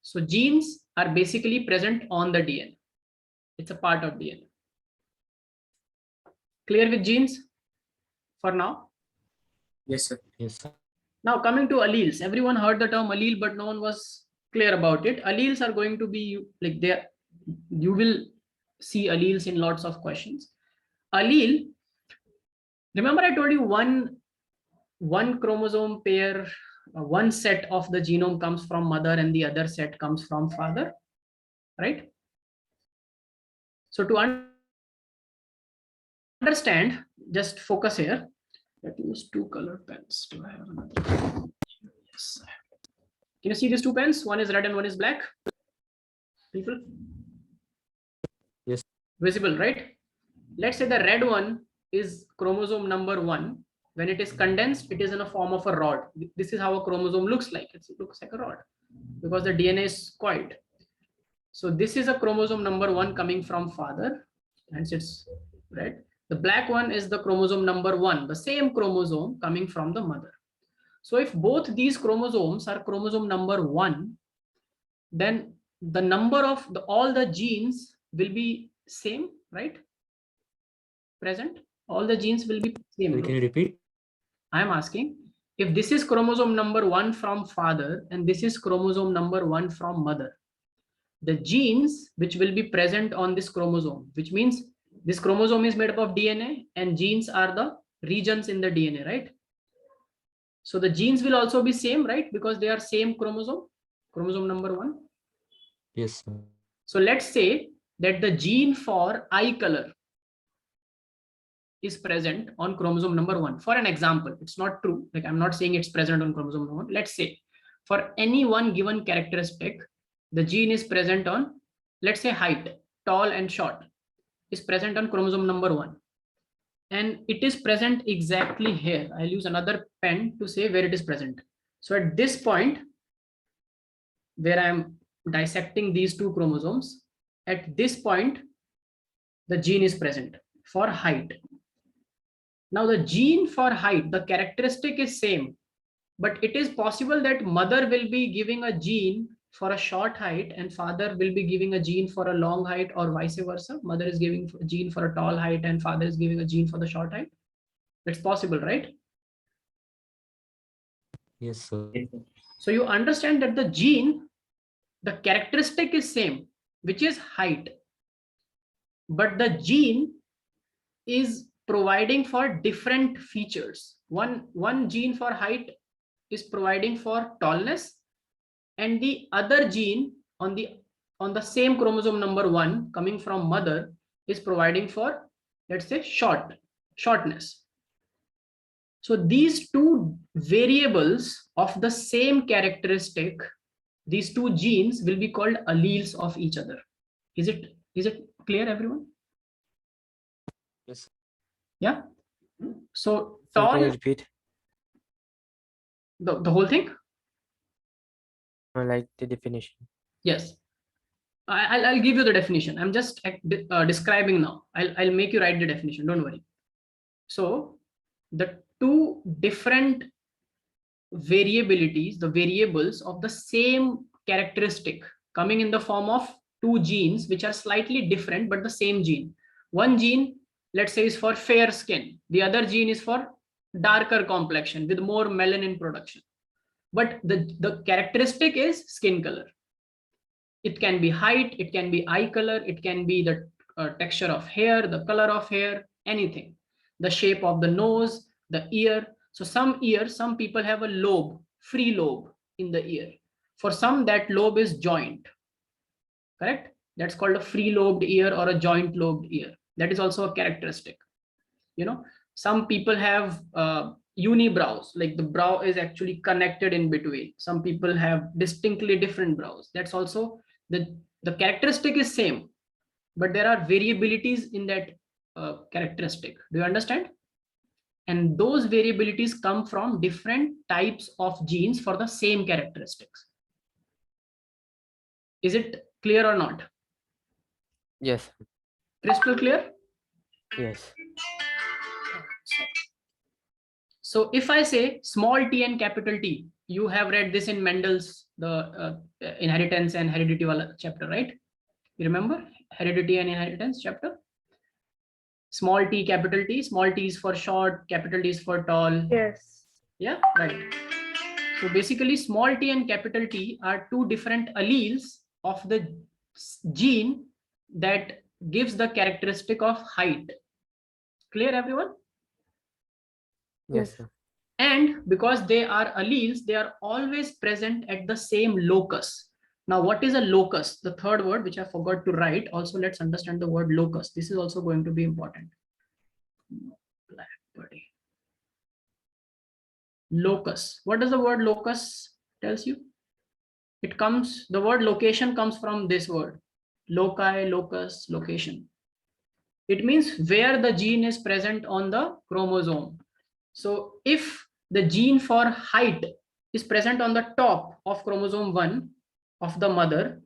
So genes are basically present on the DNA. It's a part of DNA. Clear with genes for now? Yes, sir. Yes, sir. Now coming to alleles. Everyone heard the term allele, but no one was clear about it. Alleles are going to be like there. You will see alleles in lots of questions. Allele, remember I told you one chromosome pair, one set of the genome comes from mother and the other set comes from father, right? So to understand, just focus here. Let me use two color pens. Do I have another? Yes. Can you see these two pens? One is red and one is black. People? Yes. Visible, right? Let's say the red one is chromosome number 1. When it is condensed, it is in a form of a rod. This is how a chromosome looks like. It looks like a rod because the DNA is coiled. So this is a chromosome number 1 coming from father, hence it's red. The black one is the chromosome number 1, the same chromosome coming from the mother. So if both these chromosomes are chromosome number 1, then the number of all the genes will be same, right? Present. All the genes will be same. Can you repeat? I am asking if this is chromosome number 1 from father and this is chromosome number 1 from mother, the genes which will be present on this chromosome, which means this chromosome is made up of DNA and genes are the regions in the DNA, right? So the genes will also be same, right? Because they are same chromosome, chromosome number 1. Yes, sir. So let's say that the gene for eye color is present on chromosome number 1. For an example, it's not true. Like I'm not saying it's present on chromosome number 1. Let's say for any one given characteristic, the gene is present on, let's say height, tall and short, is present on chromosome number 1. And it is present exactly here. I'll use another pen to say where it is present. So at this point, where I'm dissecting these two chromosomes, at this point, the gene is present for height. Now the gene for height, the characteristic is same, but it is possible that mother will be giving a gene for a short height and father will be giving a gene for a long height, or vice versa. Mother is giving a gene for a tall height and father is giving a gene for the short height. It's possible, right? Yes, sir. So you understand that the gene, the characteristic is same, which is height, but the gene is providing for different features. One gene for height is providing for tallness, and the other gene on the same chromosome number 1 coming from mother is providing for, let's say, shortness. So these two variables of the same characteristic, these two genes will be called alleles of each other. Is it clear, everyone? Yes. Yeah. So Sir, can tall, you repeat? the whole thing. Like the definition. Yes. I'll give you the definition. I'm just describing now. I'll make you write the definition. Don't worry. So the two different variabilities, the variables of the same characteristic coming in the form of two genes which are slightly different but the same gene. One gene, let's say, is for fair skin. The other gene is for darker complexion with more melanin production. But the characteristic is skin color. It can be height, it can be eye color, it can be the texture of hair, the color of hair, anything. The shape of the nose, the ear. So some people have a lobe, free lobe in the ear. For some, that lobe is joint. Correct? That's called a free lobed ear or a joint lobed ear. That is also a characteristic. Some people have unibrows, like the brow is actually connected in between. Some people have distinctly different brows. That's also the characteristic is same, but there are variabilities in that characteristic. Do you understand? And those variabilities come from different types of genes for the same characteristics. Is it clear or not? Yes. Crystal clear? Yes. So if I say small t and capital T, you have read this in Mendel's the inheritance and heredity chapter, right? You remember heredity and inheritance chapter? Small t, capital T. Small t is for short, capital T is for tall. Yes. Yeah, right. So basically, small t and capital T are two different alleles of the gene that gives the characteristic of height. Clear, everyone? Yes, Yes. sir. And because they are alleles, they are always present at the same locus. Now, what is a locus? The third word, which I forgot to write. Also, let's understand the word locus. This is also going to be important. Locus. What does the word locus tells you? It comes, the word location comes from this word. Loci, locus, location. It means where the gene is present on the chromosome. So if the gene for height is present on the top of chromosome 1 of the mother,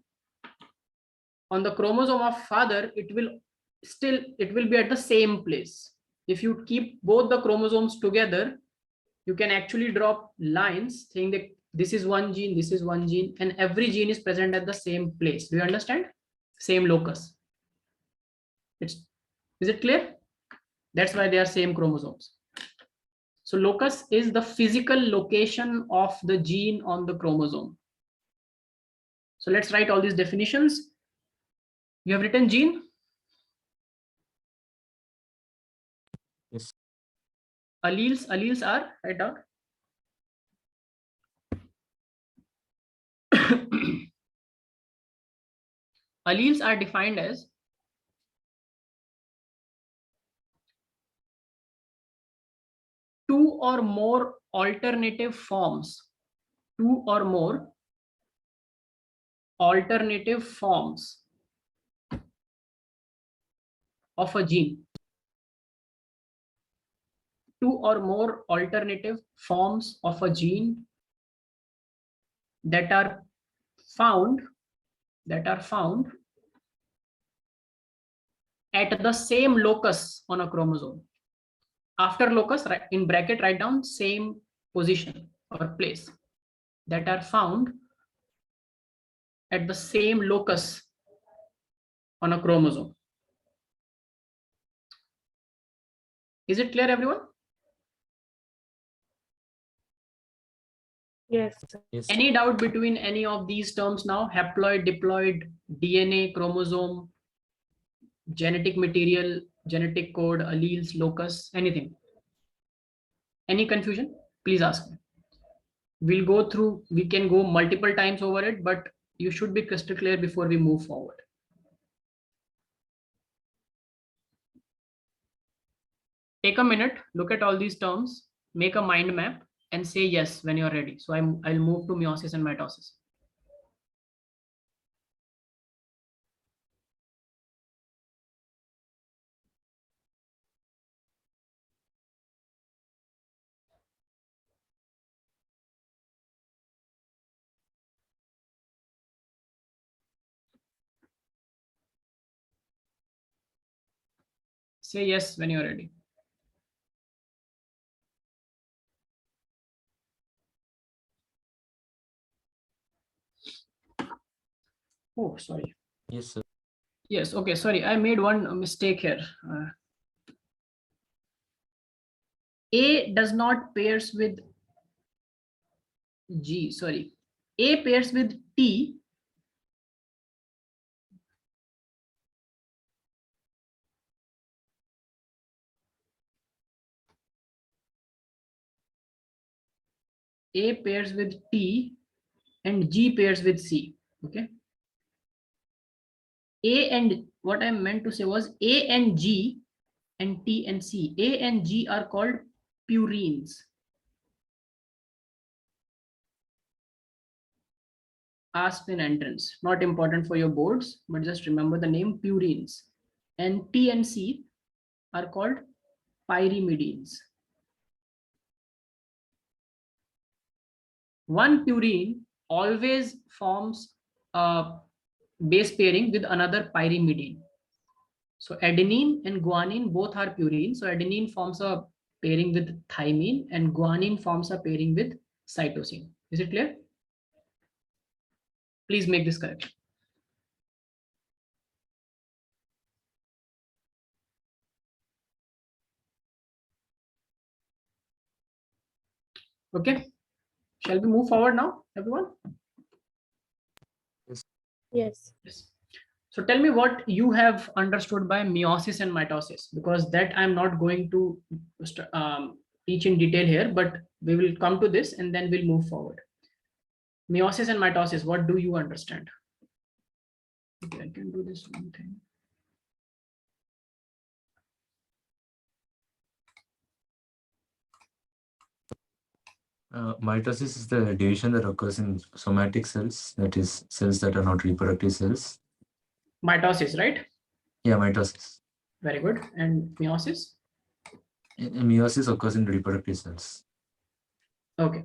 on the chromosome of father, it will be at the same place. If you keep both the chromosomes together, you can actually draw lines saying that this is one gene, and every gene is present at the same place. Do you understand? Same locus. Is it clear? That's why they are same chromosomes. So locus is the physical location of the gene on the chromosome. So let's write all these definitions. You have written gene? Yes. Alleles are, write down. Alleles are defined as two or more alternative forms of a gene. Two or more alternative forms of a gene that are found at the same locus on a chromosome. After locus, in bracket, write down same position or place, that are found at the same locus on a chromosome. Is it clear, everyone? Yes. Yes. Any doubt between any of these terms now? Haploid, diploid, DNA, chromosome, genetic material, genetic code, alleles, locus, anything? Any confusion? Please ask me. We can go multiple times over it, but you should be crystal clear before we move forward. Take a minute, look at all these terms, make a mind map, and say yes when you're ready. So I'll move to meiosis and mitosis. Say yes when you're ready. Oh, sorry. Yes, sir. Yes, okay, sorry. I made one mistake here. A does not pairs with G, sorry. A pairs with T. A pairs with T and G pairs with C. Okay. A and what I meant to say was A and G and T and C. A and G are called purines. Asked in entrance. Not important for your boards, but just remember the name purines. And T and C are called pyrimidines. One purine always forms a base pairing with another pyrimidine. So adenine and guanine both are purines. So adenine forms a pairing with thymine and guanine forms a pairing with cytosine. Is it clear? Please make this correction. Okay. Shall we move forward now, everyone? Yes. Yes. So tell me what you have understood by meiosis and mitosis, because that I'm not going to teach in detail here, but we will come to this and then we'll move forward. Meiosis and mitosis, what do you understand? Okay, I can do this one thing. Mitosis is the division that occurs in somatic cells, that is, cells that are not reproductive cells. Mitosis, right? Yeah, mitosis. Very good. And meiosis? Meiosis occurs in reproductive cells. Okay.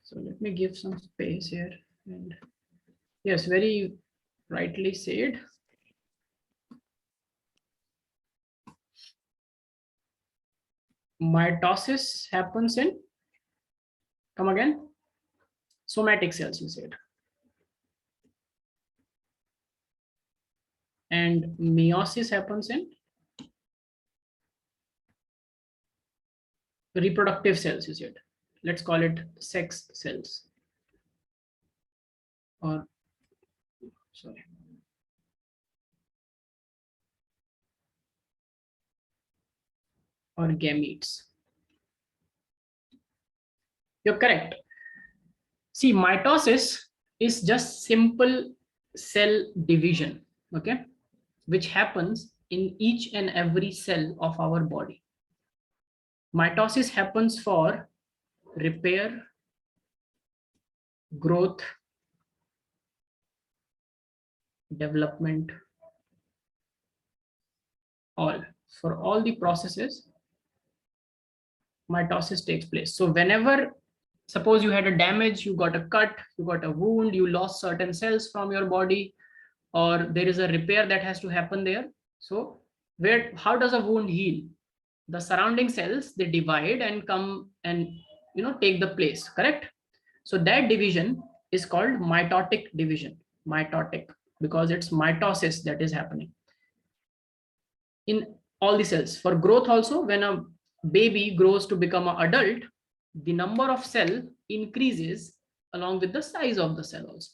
So let me give some space here. And yes, very rightly said. Mitosis happens in, come again, somatic cells, you said. And meiosis happens in reproductive cells, you said. Let's call it sex cells. Or, sorry. Or gametes. You're correct. See, mitosis is just simple cell division, okay, which happens in each and every cell of our body. Mitosis happens for repair, growth, development, all. For all the processes, mitosis takes place. So whenever, suppose you had a damage, you got a cut, you got a wound, you lost certain cells from your body, or there is a repair that has to happen there. So how does a wound heal? The surrounding cells, they divide and come and take the place, correct? So that division is called mitotic division. Mitotic, because it's mitosis that is happening in all the cells. For growth also, when a baby grows to become an adult, the number of cell increases along with the size of the cell also.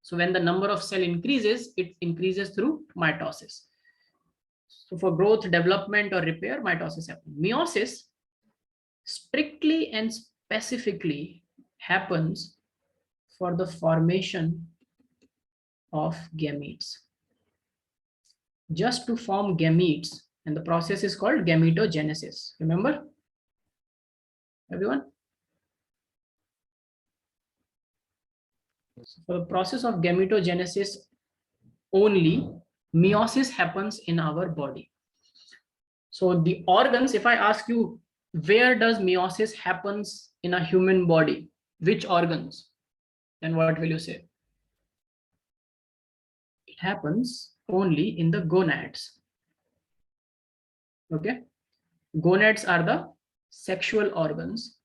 So when the number of cell increases, it increases through mitosis. So for growth, development, or repair, mitosis happens. Meiosis strictly and specifically happens for the formation of gametes. Just to form gametes, and the process is called gametogenesis. Remember, everyone? So for the process of gametogenesis only, meiosis happens in our body. So the organs, if I ask you, where does meiosis happens in a human body, which organs, then what will you say? It happens only in the gonads. Okay. Gonads are the sexual organs.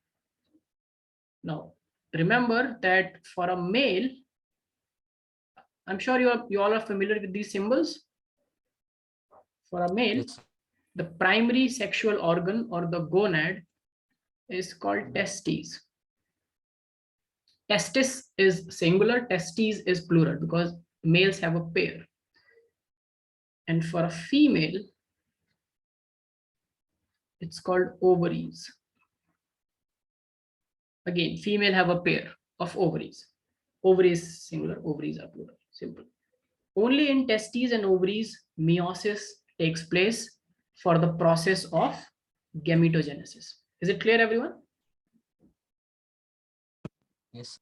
Now, remember that for a male, I'm sure you all are familiar with these symbols. For a male, Yes. the primary sexual organ or the gonad is called testes. Testis is singular, testes is plural because males have a pair. And for a female, it's called ovaries. Again, female have a pair of ovaries. Ovaries singular, ovaries are plural. Simple. Only in testes and ovaries, meiosis takes place for the process of gametogenesis. Is it clear, everyone? Yes.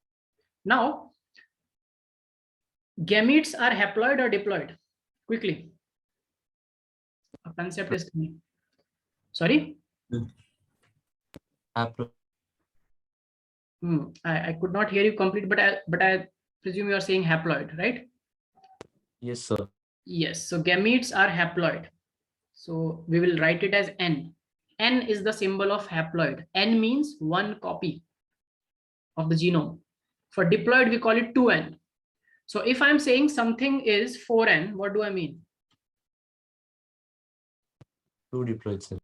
Now, gametes are haploid or diploid? Quickly. A concept is coming. Sorry? Haploid. I could not hear you complete, but I presume you are saying haploid, right? Yes, sir. Yes. So gametes are haploid. So we will write it as N. N is the symbol of haploid. N means one copy of the genome. For diploid, we call it 2N. So if I'm saying something is 4N, what do I mean? 2 diploid cell.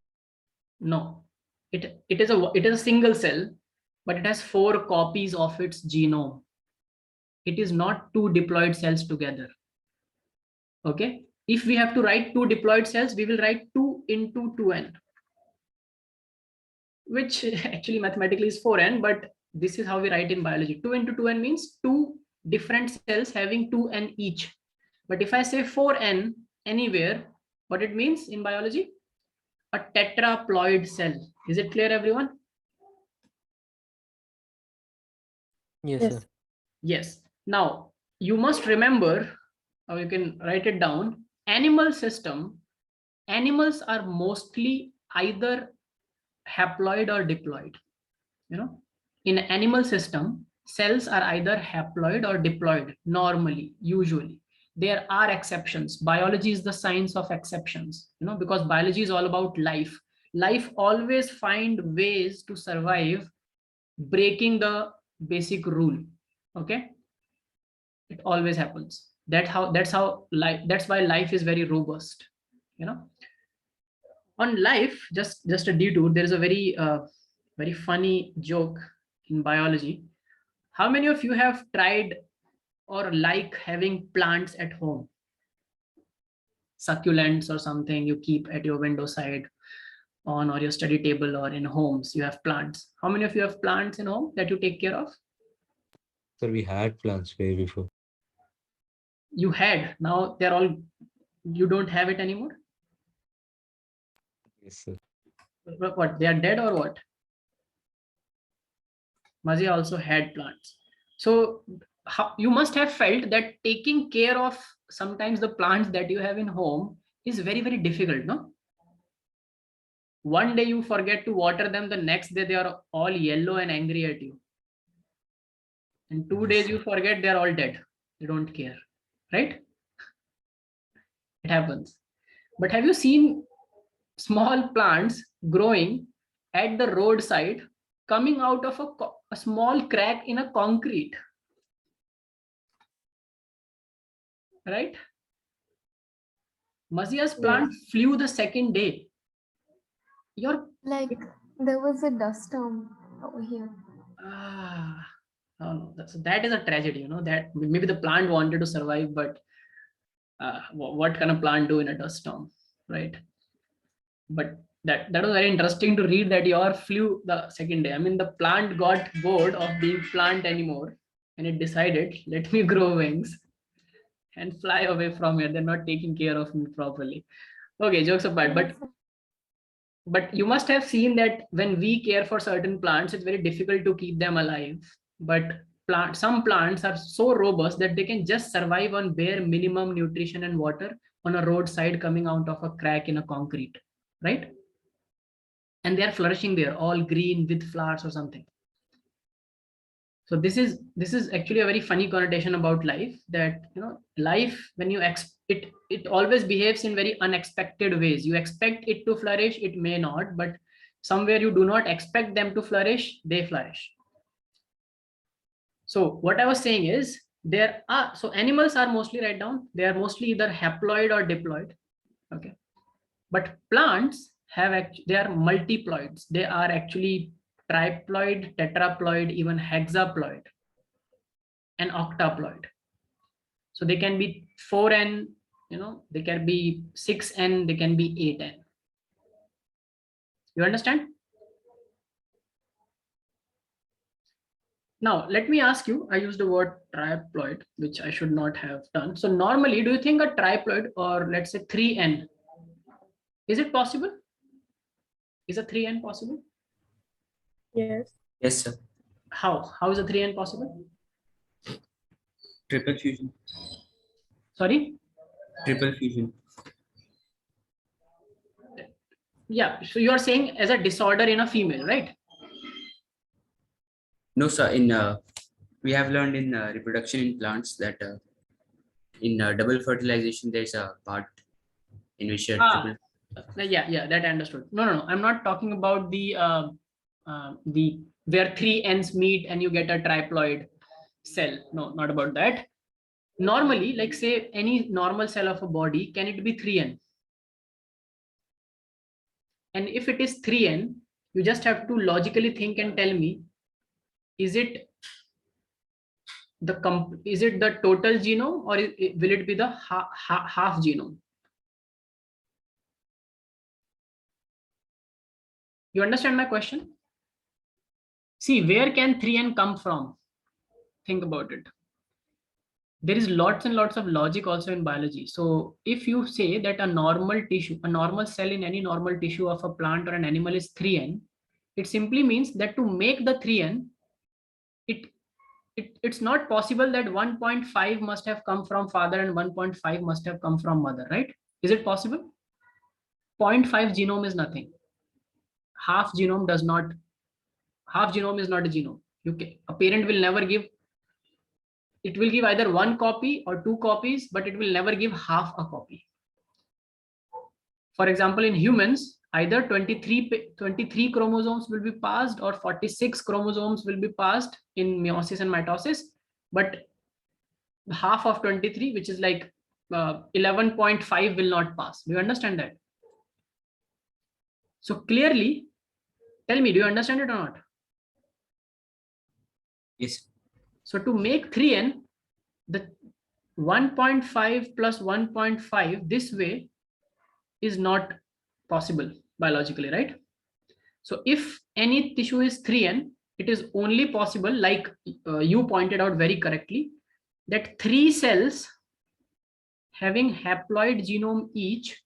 No, it is a single cell, but it has 4 copies of its genome. It is not 2 diploid cells together. Okay. If we have to write 2 diploid cells, we will write 2 into 2N, which actually mathematically is 4N, but this is how we write in biology. 2 into 2N means 2 different cells having 2N each. But if I say 4N anywhere, what it means in biology? A tetraploid cell. Is it clear, everyone? Yes, Yes. sir. Yes. Now, you must remember, or you can write it down, animal system, animals are mostly either haploid or diploid. You know, in animal system, cells are either haploid or diploid normally, usually. There are exceptions. Biology is the science of exceptions, you know, because biology is all about life. Life always find ways to survive, breaking the basic rule. Okay, it always happens. That's how life, that's why life is very robust, you know. On life, just a detour, there is a very funny joke in biology. How many of you have tried or like having plants at home? Succulents or something you keep at your window side on, or your study table, or in homes you have plants. How many of you have plants in home that you take care of? Sir, we had plans way before. You had, now they're all, you don't have it anymore? Yes, sir. What, they are dead or what? Mazi also had plants. So you must have felt that taking care of sometimes the plants that you have in home is very difficult, no? One day you forget to water them, the next day they are all yellow and angry at you. And 2 Yes, days sir. you forget, they're all dead. They don't care, right? It happens. But have you seen small plants growing at the roadside, coming out of a small crack in a concrete, right? Mazia's plant flew the second day. Your Like there was a dust storm over here. no, that is a tragedy, you know, that maybe the plant wanted to survive, but what can a plant do in a dust storm, right? But that was very interesting to read that your flew the second day. I mean, the plant got bored of being plant anymore, and it decided, let me grow wings and fly away from here. They're not taking care of me properly. Okay, jokes apart, but you must have seen that when we care for certain plants, it's very difficult to keep them alive. But some plants are so robust that they can just survive on bare minimum nutrition and water on a roadside coming out of a crack in a concrete, right? And they are flourishing there, all green with flowers or something. So this is actually a very funny connotation about life, that life, when you it always behaves in very unexpected ways. You expect it to flourish, it may not, but somewhere you do not expect them to flourish, they flourish. So what I was saying is, so animals are mostly, write down, they are mostly either haploid or diploid. Okay, but plants they are multiploids. They are actually triploid, tetraploid, even hexaploid and octaploid. So they can be 4n, they can be 6n, they can be 8n. You understand? Now, let me ask you, I used the word triploid, which I should not have done. So normally, do you think a triploid, or let's say 3n, is it possible? Is a 3n possible? Yes. Yes, sir. How is a 3n possible? Triple fusion. Sorry? Triple fusion. Yeah, so you are saying as a disorder in a female, right? No, sir. We have learned in reproduction in plants that in double fertilization there's a part in which triple. Yeah, that I understood. No, I'm not talking about the where 3 ends meet and you get a triploid cell. No, not about that. Normally, like say any normal cell of a body, can it be 3n? And if it is 3n, you just have to logically think and tell me, is it the total genome, or will it be the half genome? You understand my question? See, where can 3n come from? Think about it. There is lots and lots of logic also in biology. So if you say that a normal cell in any normal tissue of a plant or an animal is 3n, it simply means that to make the 3n, it's not possible that 1.5 must have come from father and 1.5 must have come from mother, right? Is it possible? 0.5 genome is nothing. Half genome is not a genome. A parent will never give, it will give either 1 copy or 2 copies, but it will never give half a copy. For example, in humans, either 23 chromosomes will be passed or 46 chromosomes will be passed in meiosis and mitosis, but half of 23, which is like 11.5, will not pass. Do you understand that? So clearly, tell me, do you understand it or not? Yes. So to make 3n, the 1.5 plus 1.5 this way is not possible biologically, right? So if any tissue is 3n, it is only possible, like you pointed out very correctly, that 3 cells having haploid genome each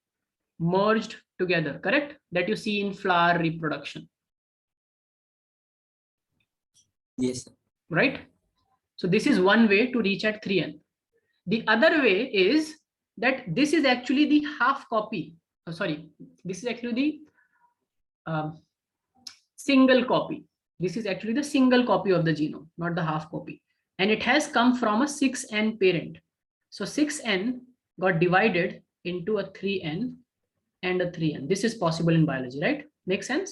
merged together, correct? That you see in flower reproduction. Yes. Right? So this is one way to reach at 3n. The other way is that this is actually the half copy. Oh, sorry, this is actually the single copy. This is actually the single copy of the genome, not the half copy. And it has come from a 6n parent. So 6n got divided into a 3n and a 3n. This is possible in biology, right? Make sense?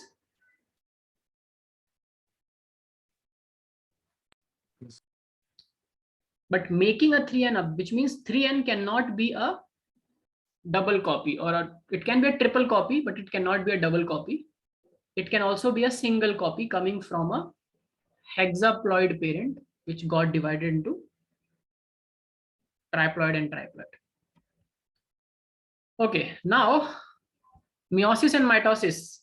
Yes. But making a 3n up, which means 3n cannot be a double copy, or it can be a triple copy, but it cannot be a double copy. It can also be a single copy coming from a hexaploid parent, which got divided into triploid and triploid. Okay, now meiosis and mitosis.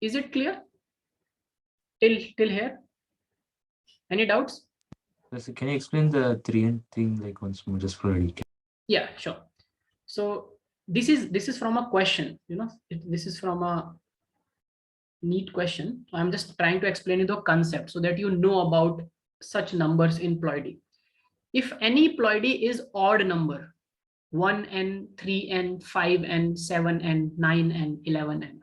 Is it clear till here? Any doubts? So can you explain the 3n thing like once more, just for a recap? Yeah, sure. So this is from a question, this is from a neat question. I'm just trying to explain you the concept so that you know about such numbers in ploidy. If any ploidy is odd number, 1n, 3n, 5n, 7n, 9n, 11n,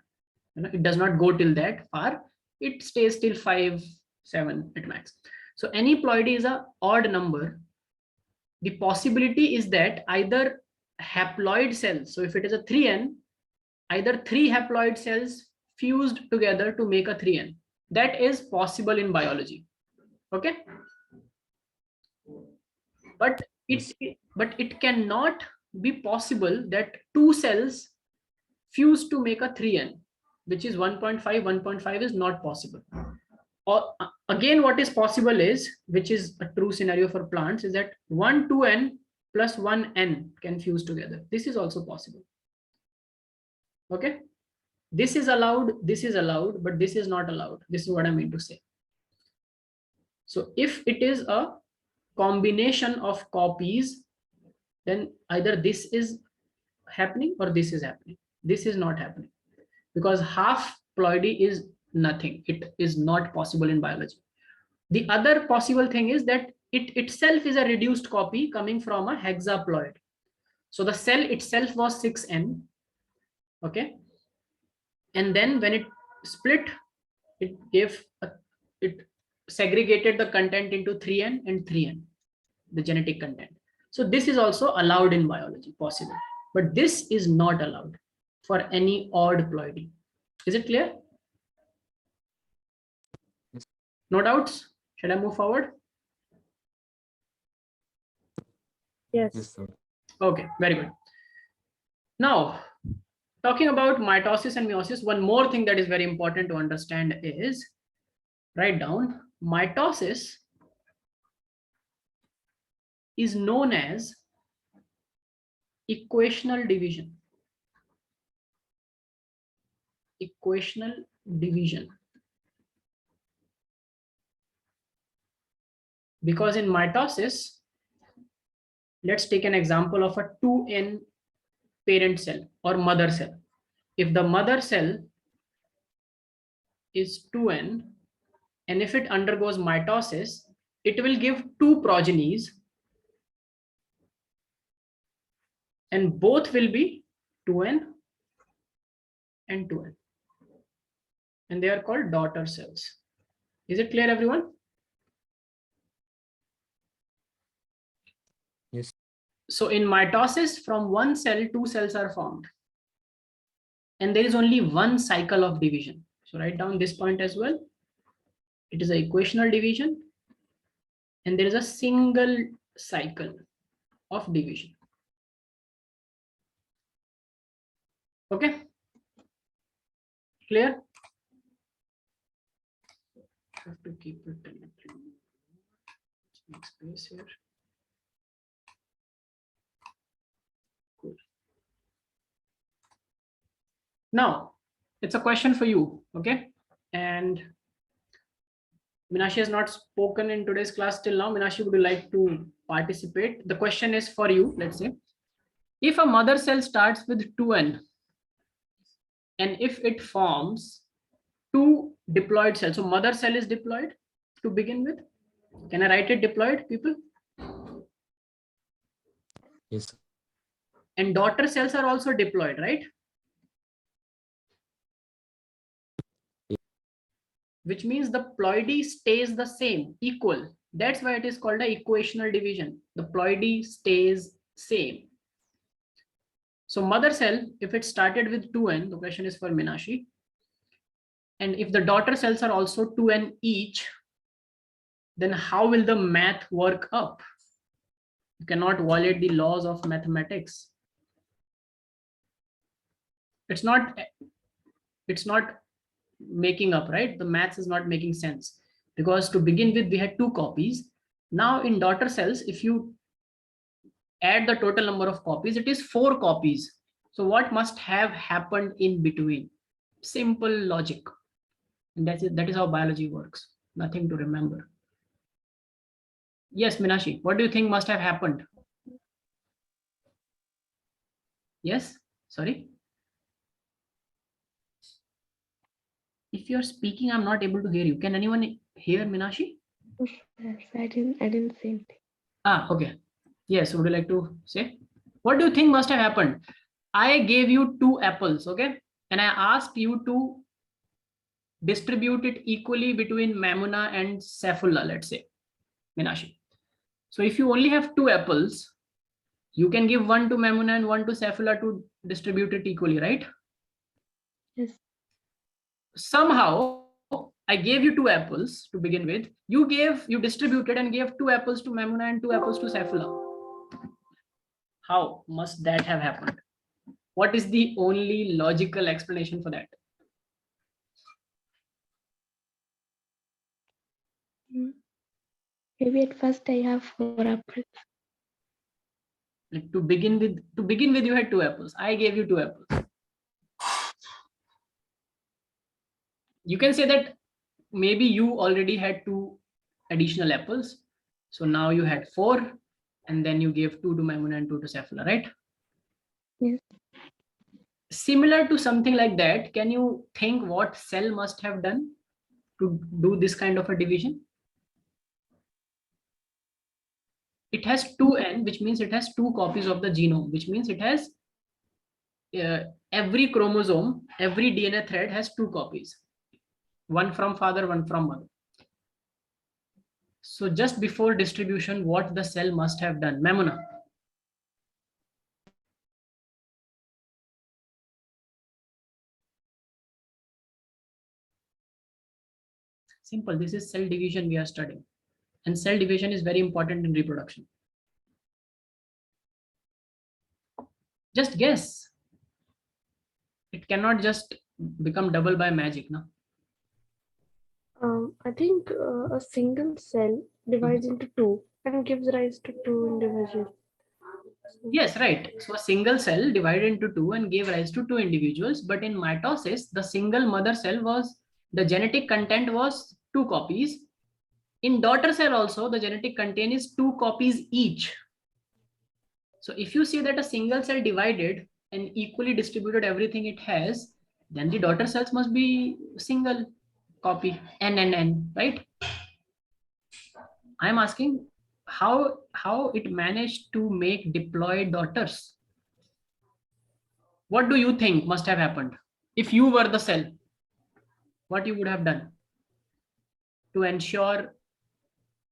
it does not go till that far. It stays till 5, 7 at max. So any ploidy is a odd number. The possibility is that either haploid cells, so if it is a 3n, either 3 haploid cells fused together to make a 3n. That is possible in biology. Okay. But it cannot be possible that 2 cells fuse to make a 3n, which is 1.5. 1.5 is not possible. Or again, what is possible is, which is a true scenario for plants, is that 1 2n plus 1n can fuse together. This is also possible. Okay, this is allowed, but this is not allowed. This is what I mean to say. So if it is a combination of copies, then either this is happening or this is happening. This is not happening because half ploidy is nothing. It is not possible in biology. The other possible thing is that it itself is a reduced copy coming from a hexaploid. So the cell itself was 6n. Okay. And then when it split, it segregated the content into 3n and 3n, the genetic content. So this is also allowed in biology, possible, but this is not allowed for any odd ploidy. Is it clear? Yes. No doubts? Should I move forward? Yes. Yes, sir. Okay, very good. Now, talking about mitosis and meiosis, one more thing that is very important to understand is, write down, mitosis is known as equational division. Equational division. Because in mitosis, let's take an example of a 2n parent cell or mother cell. If the mother cell is 2n, and if it undergoes mitosis, it will give 2 progenies, and both will be 2n and 2n, and they are called daughter cells. Is it clear, everyone? Yes. So in mitosis, from one cell, 2 cells are formed, and there is only one cycle of division. So write down this point as well. It is an equational division, and there is a single cycle of division. Okay, clear? Have to keep it a little. Make space here. Cool. Now, it's a question for you, okay? And Minashi has not spoken in today's class till now. Minashi, would you like to participate? The question is for you, let's say. If a mother cell starts with 2n, and if it forms 2 diploid cells, so mother cell is diploid to begin with. Can I write it diploid, people? Yes, sir. And daughter cells are also diploid, right? Which means the ploidy stays the same, equal. That's why it is called a equational division. The ploidy stays same. So mother cell, if it started with 2n, the question is for Minashi. And if the daughter cells are also 2n each, then how will the math work up? You cannot violate the laws of mathematics. It's not making up, right? The maths is not making sense, because to begin with, we had 2 copies. Now in daughter cells, if you add the total number of copies, it is 4 copies. So what must have happened in between? Simple logic. And that is how biology works. Nothing to remember. Yes, Minashi, what do you think must have happened? Yes, sorry. If you're speaking, I'm not able to hear you. Can anyone hear Minashi? Yes, I didn't say anything. Ah, okay. Yes, would you like to say? What do you think must have happened? I gave you 2 apples, okay? And I asked you to distribute it equally between Mamuna and Cephula, let's say. Minashi. So if you only have 2 apples, you can give one to Memuna and one to Cephula to distribute it equally, right? Yes. Somehow I gave you 2 apples to begin with. You distributed and gave 2 apples to Memuna and 2 apples to Cephula. How must that have happened? What is the only logical explanation for that? Maybe at first I have 4 apples. Like to begin with, you had 2 apples. I gave you 2 apples. You can say that maybe you already had 2 additional apples. So now you had 4, and then you gave 2 to Memuna and 2 to Cephula, right? Yes. Similar to something like that, can you think what cell must have done to do this kind of a division? It has 2n, which means it has 2 copies of the genome, which means it has every chromosome, every DNA thread has 2 copies, one from father, one from mother. So just before distribution, what the cell must have done? Memuna. Simple. This is cell division we are studying. And cell division is very important in reproduction. Just guess. It cannot just become double by magic, no? I think a single cell divides into 2 and gives rise to 2 individuals. Yes, right. So a single cell divided into 2 and gave rise to 2 individuals. But in mitosis, the single mother cell the genetic content was 2 copies. In daughter cell also, the genetic content is 2 copies each. So if you say that a single cell divided and equally distributed everything it has, then the daughter cells must be single copy, n, right? I'm asking how it managed to make diploid daughters. What do you think must have happened? If you were the cell, what you would have done to ensure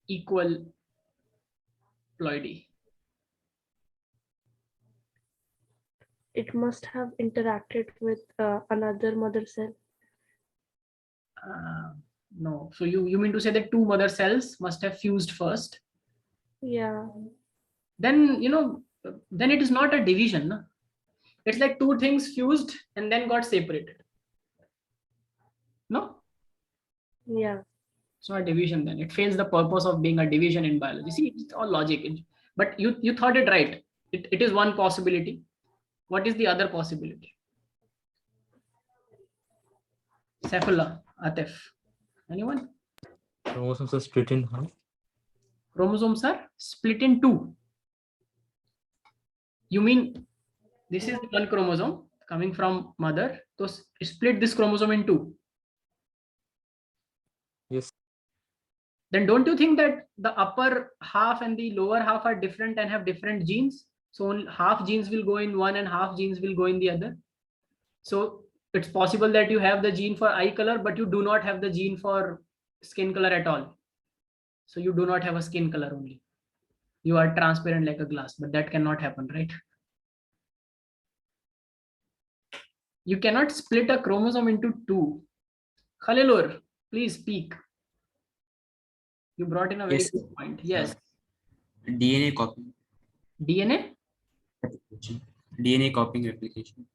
equal ploidy? It must have interacted with another mother cell. No. So you mean to say that 2 mother cells must have fused first? Yeah. Then, then it is not a division. No? It's like 2 things fused and then got separated. No? Yeah. It's not a division then. It fails the purpose of being a division in biology. See, it's all logic. But you thought it right. It is one possibility. What is the other possibility? Cephula, Atif. Anyone? Chromosomes are split in half. Chromosomes are split in 2. You mean this is one chromosome coming from mother. So split this chromosome in 2. Yes. Then don't you think that the upper half and the lower half are different and have different genes? So only half genes will go in one and half genes will go in the other. So it's possible that you have the gene for eye color, but you do not have the gene for skin color at all. So you do not have a skin color only. You are transparent like a glass, but that cannot happen, right? You cannot split a chromosome into 2. Khalilur, please speak. You brought in a very Yes, good point. Yes. DNA copying. DNA? Replication. DNA copying replication.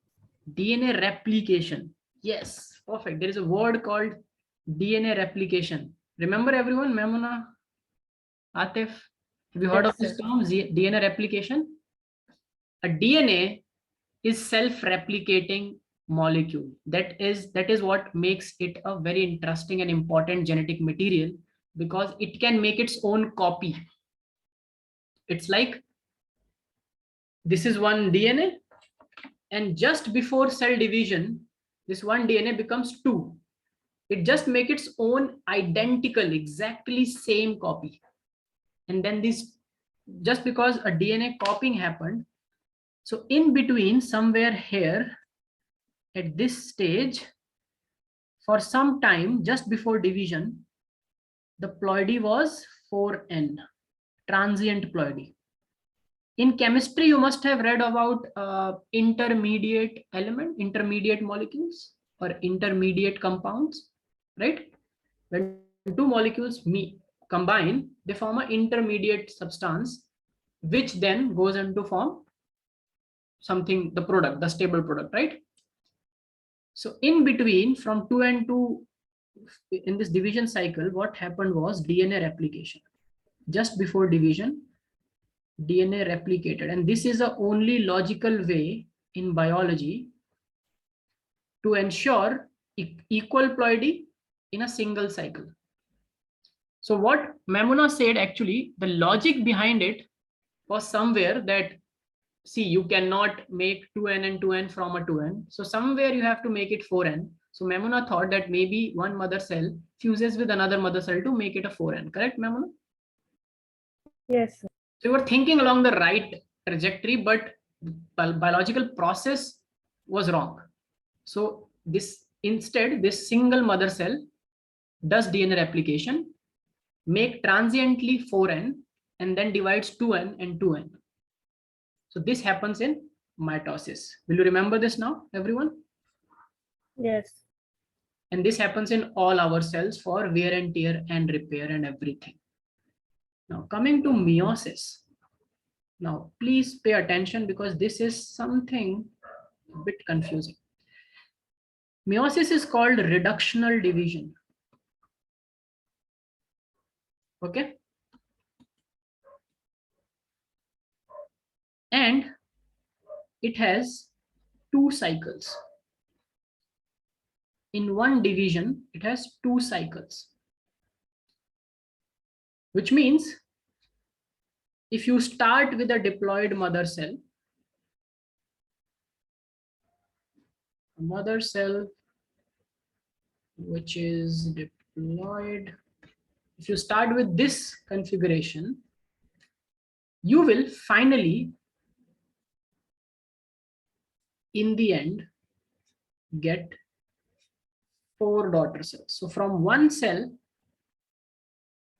DNA replication. Yes, perfect. There is a word called DNA replication. Remember everyone, Memuna, Atif, have you heard of this term, DNA replication? A DNA is self-replicating molecule. That is what makes it a very interesting and important genetic material, because it can make its own copy. It's like this is one DNA, and just before cell division, this one DNA becomes 2. It just makes its own identical, exactly same copy. And then this, just because a DNA copying happened, so in between, somewhere here, at this stage, for some time, just before division, the ploidy was 4n, transient ploidy. In chemistry, you must have read about intermediate molecules or intermediate compounds, right? When two molecules combine, they form an intermediate substance, which then goes into form something, the product, the stable product, right? So in between, from 2n to, in this division cycle, what happened was DNA replication. Just before division, DNA replicated, and this is the only logical way in biology to ensure equal ploidy in a single cycle. So what Mamuna said, actually, the logic behind it was somewhere that, see, you cannot make 2n and 2n from a 2n. So somewhere you have to make it 4n. So Mamuna thought that maybe one mother cell fuses with another mother cell to make it a 4n. Correct, Mamuna? Yes, sir. So you were thinking along the right trajectory, but the biological process was wrong. So this single mother cell does DNA replication, make transiently 4n, and then divides 2n and 2n. So this happens in mitosis. Will you remember this now, everyone? Yes. And this happens in all our cells for wear and tear and repair and everything. Now coming to meiosis. Now please pay attention, because this is something a bit confusing. Meiosis is called reductional division. Okay. And it has 2 cycles. In one division, it has 2 cycles. Which means if you start with a diploid mother cell, a mother cell which is diploid, if you start with this configuration, you will finally, in the end, get 4 daughter cells. So from one cell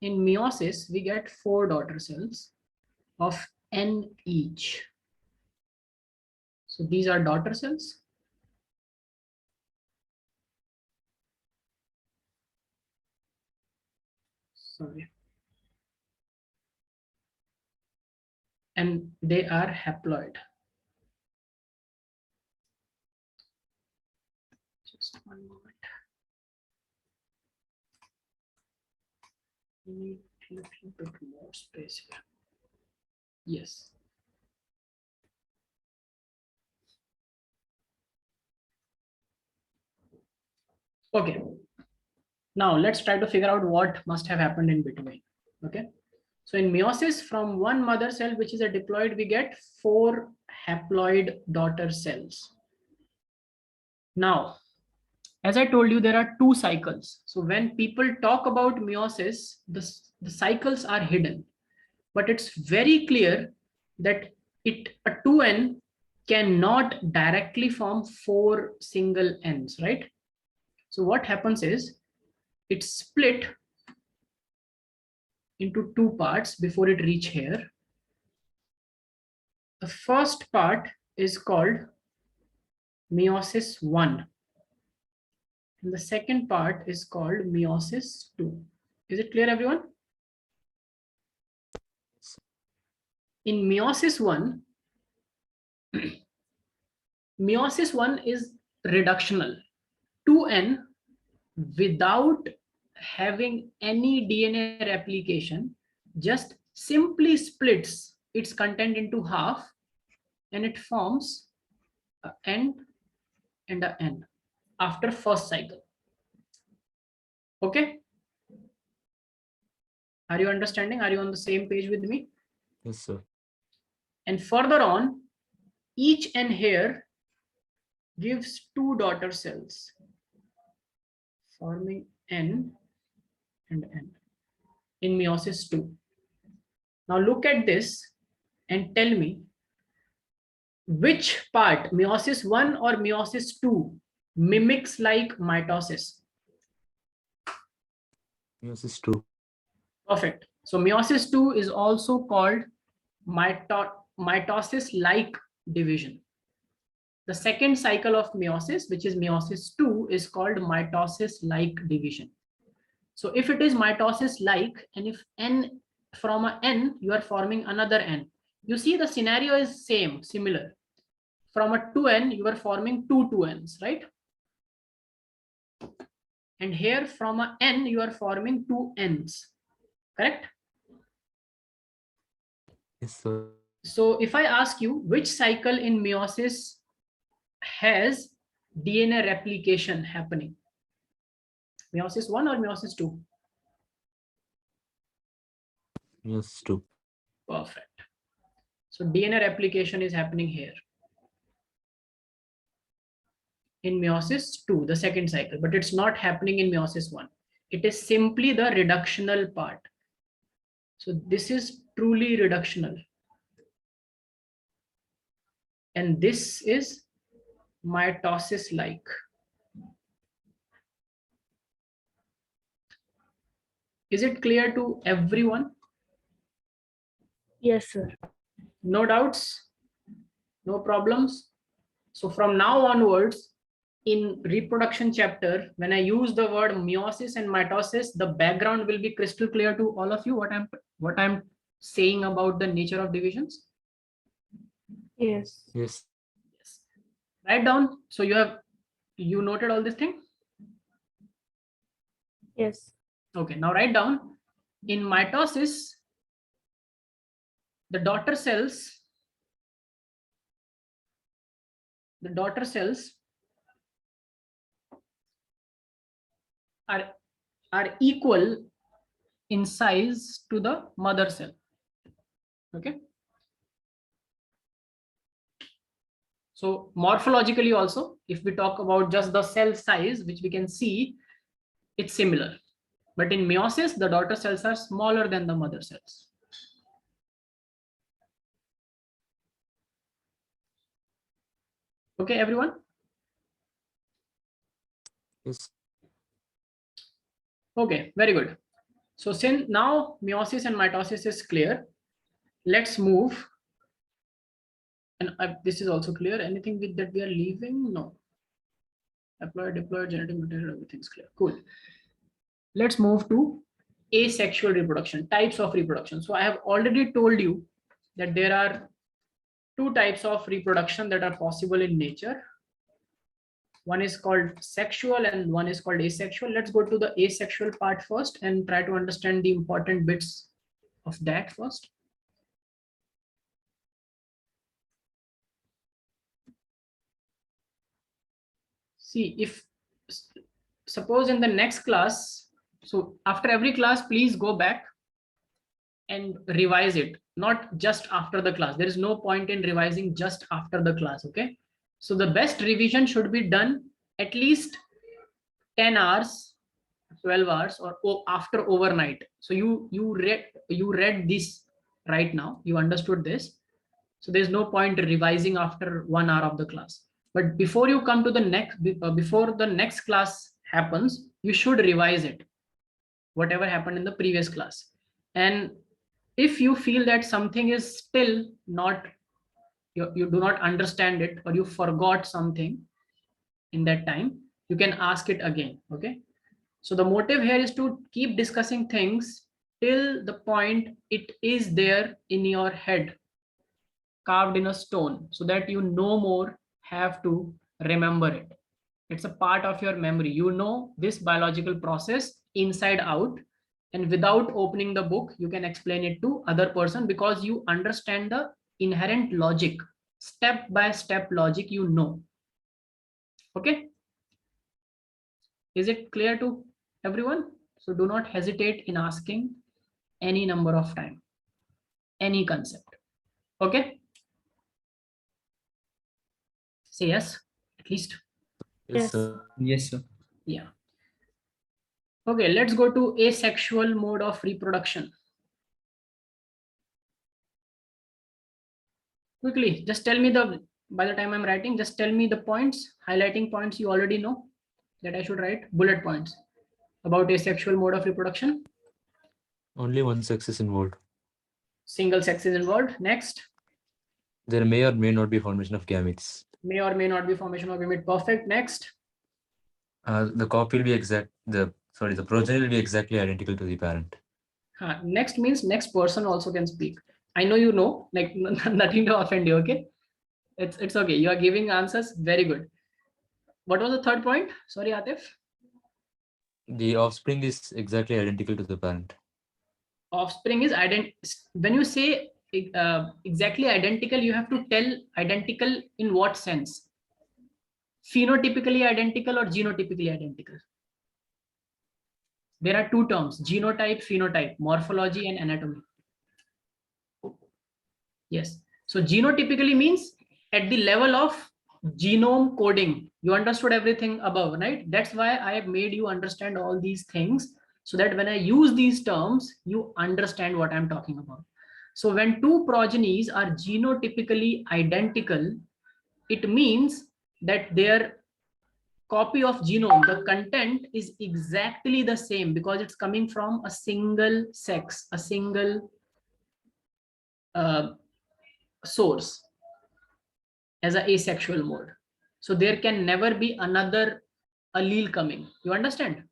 in meiosis, we get 4 daughter cells of n each. So these are daughter cells. Sorry. And they are haploid. Just one moment. We need a little bit more space here. Yes. Okay. Now let's try to figure out what must have happened in between. Okay. So in meiosis, from one mother cell, which is a diploid, we get 4 haploid daughter cells. Now, as I told you, there are 2 cycles. So when people talk about meiosis, the cycles are hidden, but it's very clear that a 2n cannot directly form 4 single n's, right? So what happens is it's split into 2 parts before it reach here. The first part is called meiosis 1. And the second part is called meiosis 2. Is it clear, everyone? In meiosis 1, meiosis 1 is reductional. 2n without having any DNA replication just simply splits its content into half, and it forms an n and an n after first cycle. Okay, are you understanding? Are you on the same page with me? Yes, sir. And further on, each n here gives 2 daughter cells, forming n and n in meiosis 2. Now look at this and tell me which part, meiosis 1 or meiosis 2, mimics like mitosis. Meiosis 2. Perfect. So meiosis 2 is also called mitosis-like division. The second cycle of meiosis, which is meiosis 2, is called mitosis-like division. So if it is mitosis-like, and if n from a n you are forming another n, you see the scenario is similar. From a 2n you are forming two 2n's, right? And here from a n you are forming two n's, correct? Yes, sir. So if I ask you which cycle in meiosis has DNA replication happening, meiosis 1 or meiosis 2? Yes, too. Perfect. So DNA replication is happening here in meiosis 2, the second cycle, but it's not happening in meiosis 1. It is simply the reductional part. So this is truly reductional. And this is mitosis-like. Is it clear to everyone? Yes, sir. No doubts? No problems? So from now onwards, in reproduction chapter, when I use the word meiosis and mitosis, the background will be crystal clear to all of you what I'm saying about the nature of divisions. Yes. Yes. Yes. Write down. So you noted all this thing? Yes. Okay, now write down. In mitosis, the daughter cells are equal in size to the mother cell. Okay. So morphologically also, if we talk about just the cell size, which we can see, it's similar. But in meiosis, the daughter cells are smaller than the mother cells. Okay, everyone? Yes. Okay, very good. So since now meiosis and mitosis is clear, let's move. And this is also clear. Anything with that we are leaving? No. Haploid, diploid, genetic material, everything's clear. Cool. Let's move to asexual reproduction, types of reproduction. So I have already told you that there are two types of reproduction that are possible in nature. One is called sexual and one is called asexual. Let's go to the asexual part first and try to understand the important bits of that first. See, if suppose in the next class, so after every class, please go back and revise it, not just after the class. There is no point in revising just after the class. Okay. So the best revision should be done at least 10 hours, 12 hours or after overnight. So you read this right now, you understood this. So there's no point revising after 1 hour of the class. But before you come to the before the next class happens, you should revise it, whatever happened in the previous class. And if you feel that something is still not, you do not understand it, or you forgot something in that time, you can ask it again. Okay. So the motive here is to keep discussing things till the point it is there in your head, carved in a stone, so that you no more have to remember it. It's a part of your memory. You know this biological process inside out, and without opening the book, you can explain it to other person because you understand the inherent logic, step by step logic, you know. Okay. Is it clear to everyone? So do not hesitate in asking any number of time, any concept. Okay. Say yes, at least. Yes, Yes. sir. Yes, sir. Yeah. Okay, let's go to asexual mode of reproduction. Quickly, just tell me by the time I'm writing, just tell me the points, highlighting points you already know that I should write, bullet points about asexual mode of reproduction. Only one sex is involved. Single sex is involved. Next. There may or may not be formation of gametes. May or may not be formation of gamete. Perfect. Next. The copy will be the progeny will be exactly identical to the parent. Next means next person also can speak. I know you know, like nothing to offend you, okay? It's okay. You are giving answers. Very good. What was the third point? Sorry, Atif. The offspring is exactly identical to the parent. Offspring is when you say exactly identical, you have to tell identical in what sense? Phenotypically identical or genotypically identical? There are two terms: genotype, phenotype, morphology and anatomy. Yes. So genotypically means at the level of genome coding. You understood everything above, right? That's why I have made you understand all these things, so that when I use these terms, you understand what I'm talking about. So when two progenies are genotypically identical, it means that their copy of genome, the content is exactly the same, because it's coming from a single sex, a single source, as an asexual mode. So there can never be another allele coming. You understand?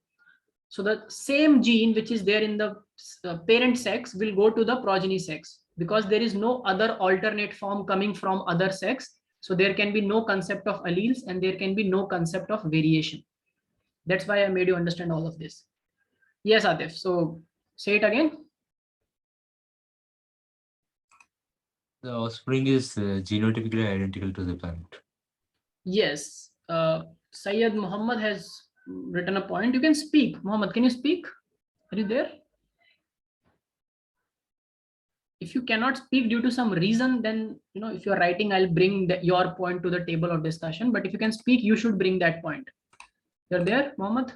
So the same gene which is there in the parent sex will go to the progeny sex, because there is no other alternate form coming from other sex. So there can be no concept of alleles and there can be no concept of variation. That's why I made you understand all of this. Yes, Atif. So say it again. The offspring is genotypically identical to the parent. Yes. Syed Muhammad has written a point. You can speak. Muhammad, can you speak? Are you there? If you cannot speak due to some reason, then if you're writing, I'll bring your point to the table of discussion. But if you can speak, you should bring that point. You're there, Muhammad?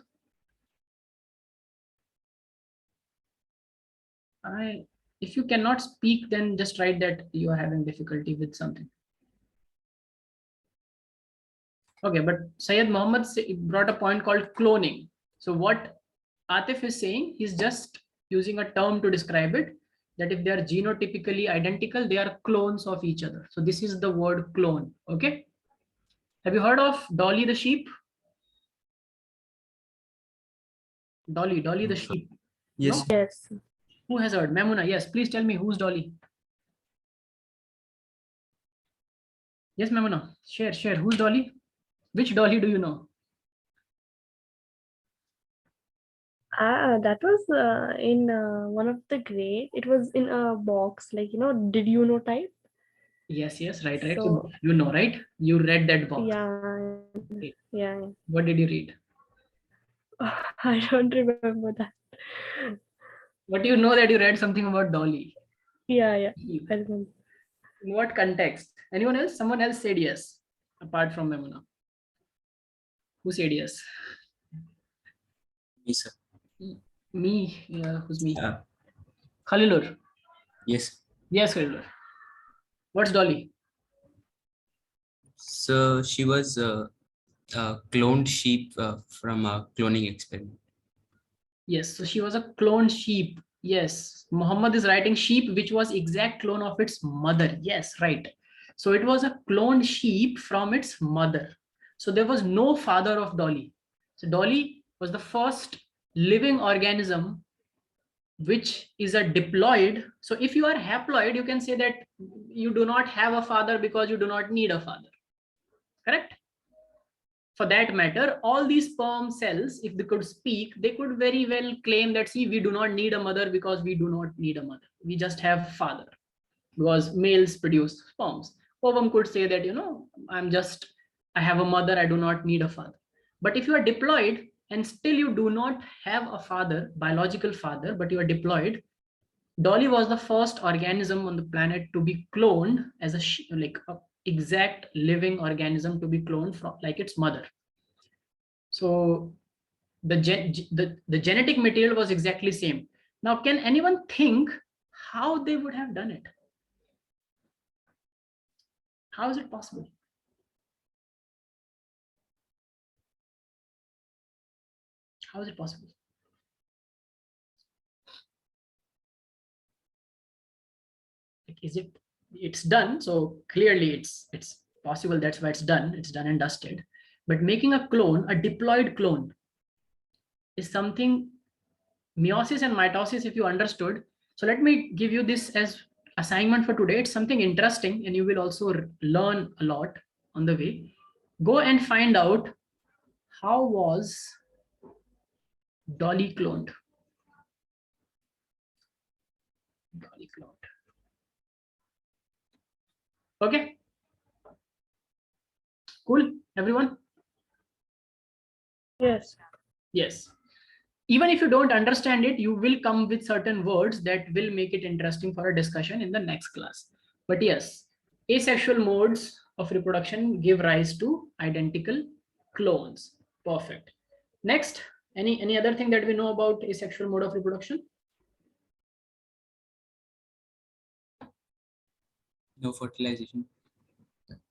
If you cannot speak, then just write that you are having difficulty with something. Okay, but Syed Muhammad brought a point called cloning. So what Atif is saying, he's just using a term to describe it, that if they are genotypically identical, they are clones of each other. So this is the word clone. Okay. Have you heard of Dolly the sheep? Dolly the sheep. Yes. No? Yes. Who has heard? Memuna, yes. Please tell me who's Dolly. Yes, Memuna. Share. Who's Dolly? Which Dolly do you know? That was in one of the grade. It was in a box, like, did you know type? Yes, right. So So, you know, right? You read that box. yeah. Okay. Yeah. What did you read? I don't remember that. What do you know that you read something about Dolly? Yeah. In I remember. what context? Anyone else? Someone else said yes, apart from Memuna. Who said yes? Me, sir. Me. Yeah, who's me? Yeah. Khalilur. Yes. Yes, Khalilur. What's Dolly? So she was a cloned sheep from a cloning experiment. Yes, so she was a cloned sheep. Yes, Muhammad is writing sheep, which was exact clone of its mother. Yes, right. So it was a cloned sheep from its mother. So there was no father of Dolly. So Dolly was the first living organism which is a diploid. So if you are haploid, you can say that you do not have a father because you do not need a father. Correct? For that matter, all these sperm cells, if they could speak, they could very well claim that, see, we do not need a mother because we do not need a mother. We just have father, because males produce sperms. Ovum could say that, I have a mother, I do not need a father. But if you are diploid and still you do not have a father, biological father, but you are diploid, Dolly was the first organism on the planet to be cloned as a exact living organism to be cloned from like its mother. So the genetic material was exactly same. Now, can anyone think how they would have done it? How is it possible? How is it possible? Like, it's done. So clearly it's possible. That's why it's done. It's done and dusted. But making a clone, a diploid clone, is something meiosis and mitosis, if you understood. So let me give you this as assignment for today. It's something interesting and you will also learn a lot on the way. Go and find out how was Dolly cloned. Dolly cloned. Okay. Cool, everyone? Yes. Yes. Even if you don't understand it, you will come with certain words that will make it interesting for a discussion in the next class. But yes, asexual modes of reproduction give rise to identical clones. Perfect. Next, any other thing that we know about asexual mode of reproduction? No fertilization.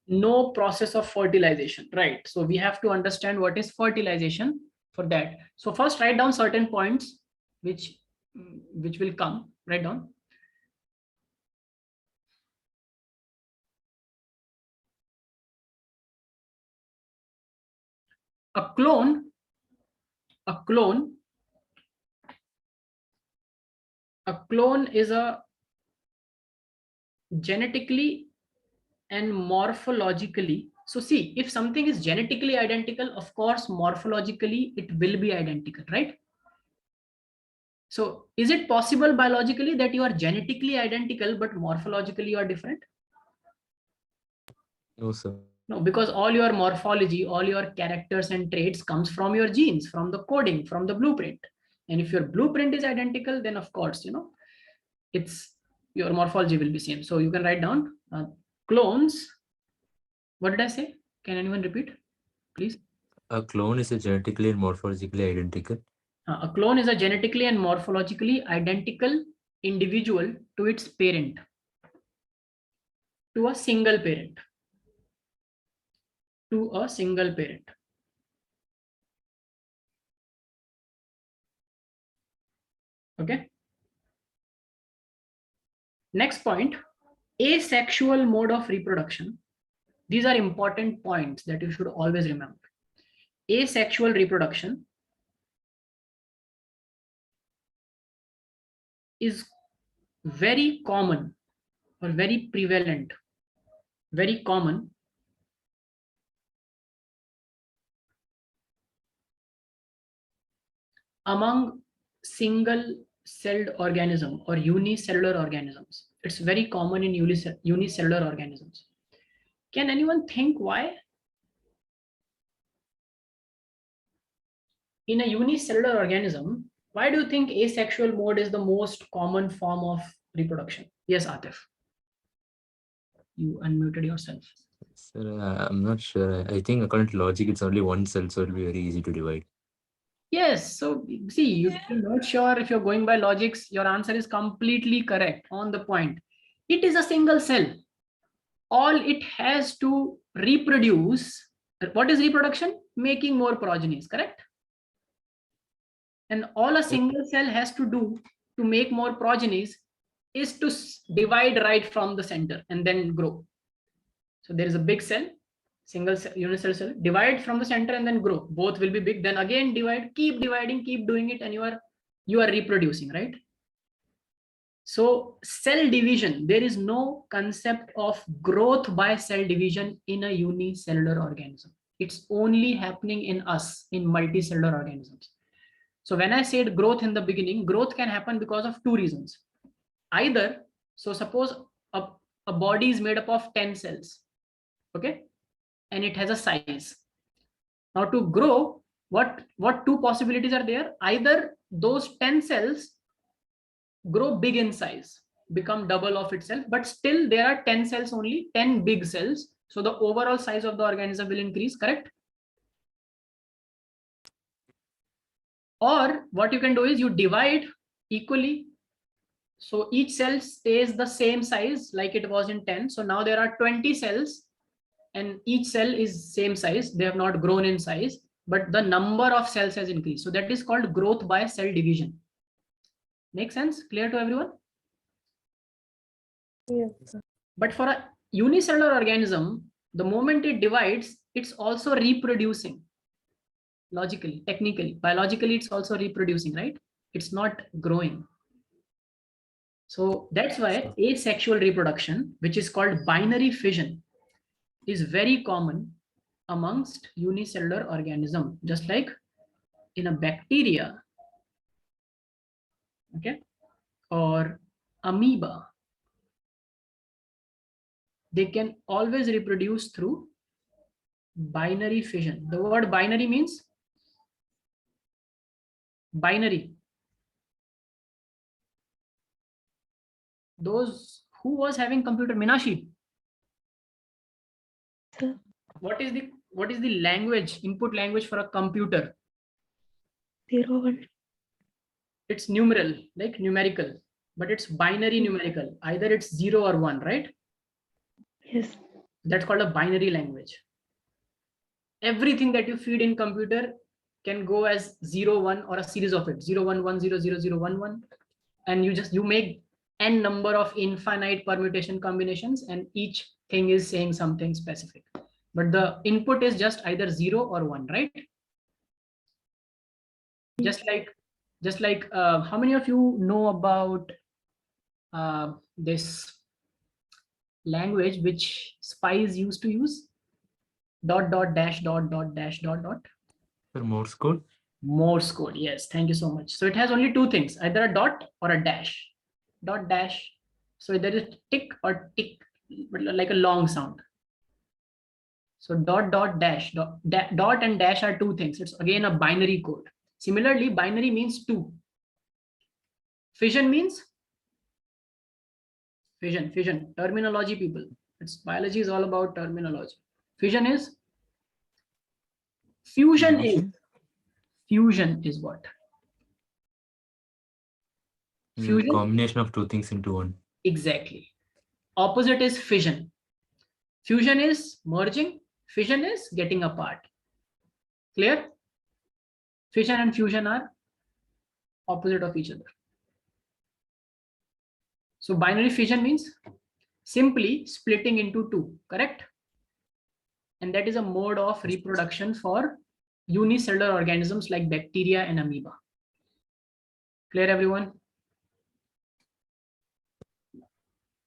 No process of fertilization, right? So we have to understand what is fertilization for that. So first write down certain points which will come. Write down. A clone is a genetically and morphologically. So see, if something is genetically identical, of course morphologically it will be identical, right? So is it possible biologically that you are genetically identical but morphologically you are different? No, sir. No, because all your morphology, all your characters and traits comes from your genes, from the coding, from the blueprint. And if your blueprint is identical, then of course, it's your morphology will be same. So you can write down clones. What did I say? Can anyone repeat, please? A clone is a genetically and morphologically identical. A clone is a genetically and morphologically identical individual to its parent, to a single parent. To a single parent. Okay. Next point, asexual mode of reproduction. These are important points that you should always remember. Asexual reproduction is very common or very prevalent, very common among single-celled organism or unicellular organisms. It's very common in unicellular organisms. Can anyone think why? In a unicellular organism, why do you think asexual mode is the most common form of reproduction? Yes, Atif. You unmuted yourself. Sir, I'm not sure. I think according to logic, it's only one cell, so it'll be very easy to divide. Yes, so see, you're not sure if you're going by logics, your answer is completely correct on the point. It is a single cell. All it has to reproduce, what is reproduction? Making more progenies, correct? And all a single cell has to do to make more progenies is to divide right from the center and then grow. So there is a big cell, single cell, unicellular cell, divide from the center and then grow. Both will be big, then again divide, keep dividing, keep doing it, and you are reproducing, right? So cell division, there is no concept of growth by cell division in a unicellular organism. It's only happening in us, in multicellular organisms. So when I said growth in the beginning, growth can happen because of two reasons. Either, so suppose a body is made up of 10 cells, okay? And it has a size. Now to grow, what two possibilities are there? Either those 10 cells grow big in size, become double of itself, but still there are 10 cells only, 10 big cells. So the overall size of the organism will increase, correct? Or what you can do is you divide equally. So each cell stays the same size like it was in 10. So now there are 20 cells and each cell is same size. They have not grown in size, but the number of cells has increased. So that is called growth by cell division. Make sense? Clear to everyone? Yes, sir. But for a unicellular organism, the moment it divides, it's also reproducing. Logically, technically, biologically, it's also reproducing, right? It's not growing. So that's why asexual reproduction, which is called binary fission, is very common amongst unicellular organism, just like in a bacteria, okay, or amoeba. They can always reproduce through binary fission. The word binary means binary. Those who was having computer, Minashi, Sir. what is the language, input language for a computer? 0, 1. It's numeral, like numerical, but it's binary numerical. Either it's 0 or 1, right? Yes. That's called a binary language. Everything that you feed in computer can go as 0, 1 or a series of it, 0, 1, 1, 0, 0, 0, 1, 1. And you make n number of infinite permutation combinations, and each thing is saying something specific. But the input is just either 0 or 1, right? Just like how many of you know about this language which spies used to use? Dot dot dash dot dot dash dot dot. For Morse code. Morse code, yes, thank you so much. So it has only two things, either a dot or a dash. Dot dash. So there is tick or tick, like a long sound. So dot dot dash dot and dash are two things. It's again a binary code. Similarly, binary means 2. Fission means fission terminology, people. It's biology is all about terminology. Fission is fusion. Fusion is what? Fusion. Combination of two things into one. Exactly. Opposite is fission. Fusion is merging. Fission is getting apart. Clear? Fission and fusion are opposite of each other. So binary fission means simply splitting into 2, correct? And that is a mode of reproduction for unicellular organisms like bacteria and amoeba. Clear, everyone?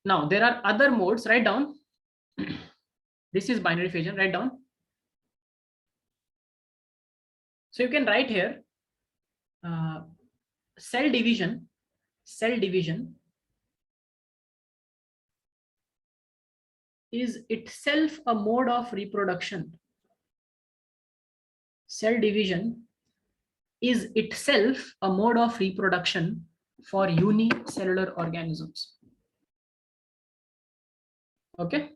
Now there are other modes. Write down. This is binary fission. Write down. So you can write here cell division. Cell division is itself a mode of reproduction. Cell division is itself a mode of reproduction for unicellular organisms. Okay.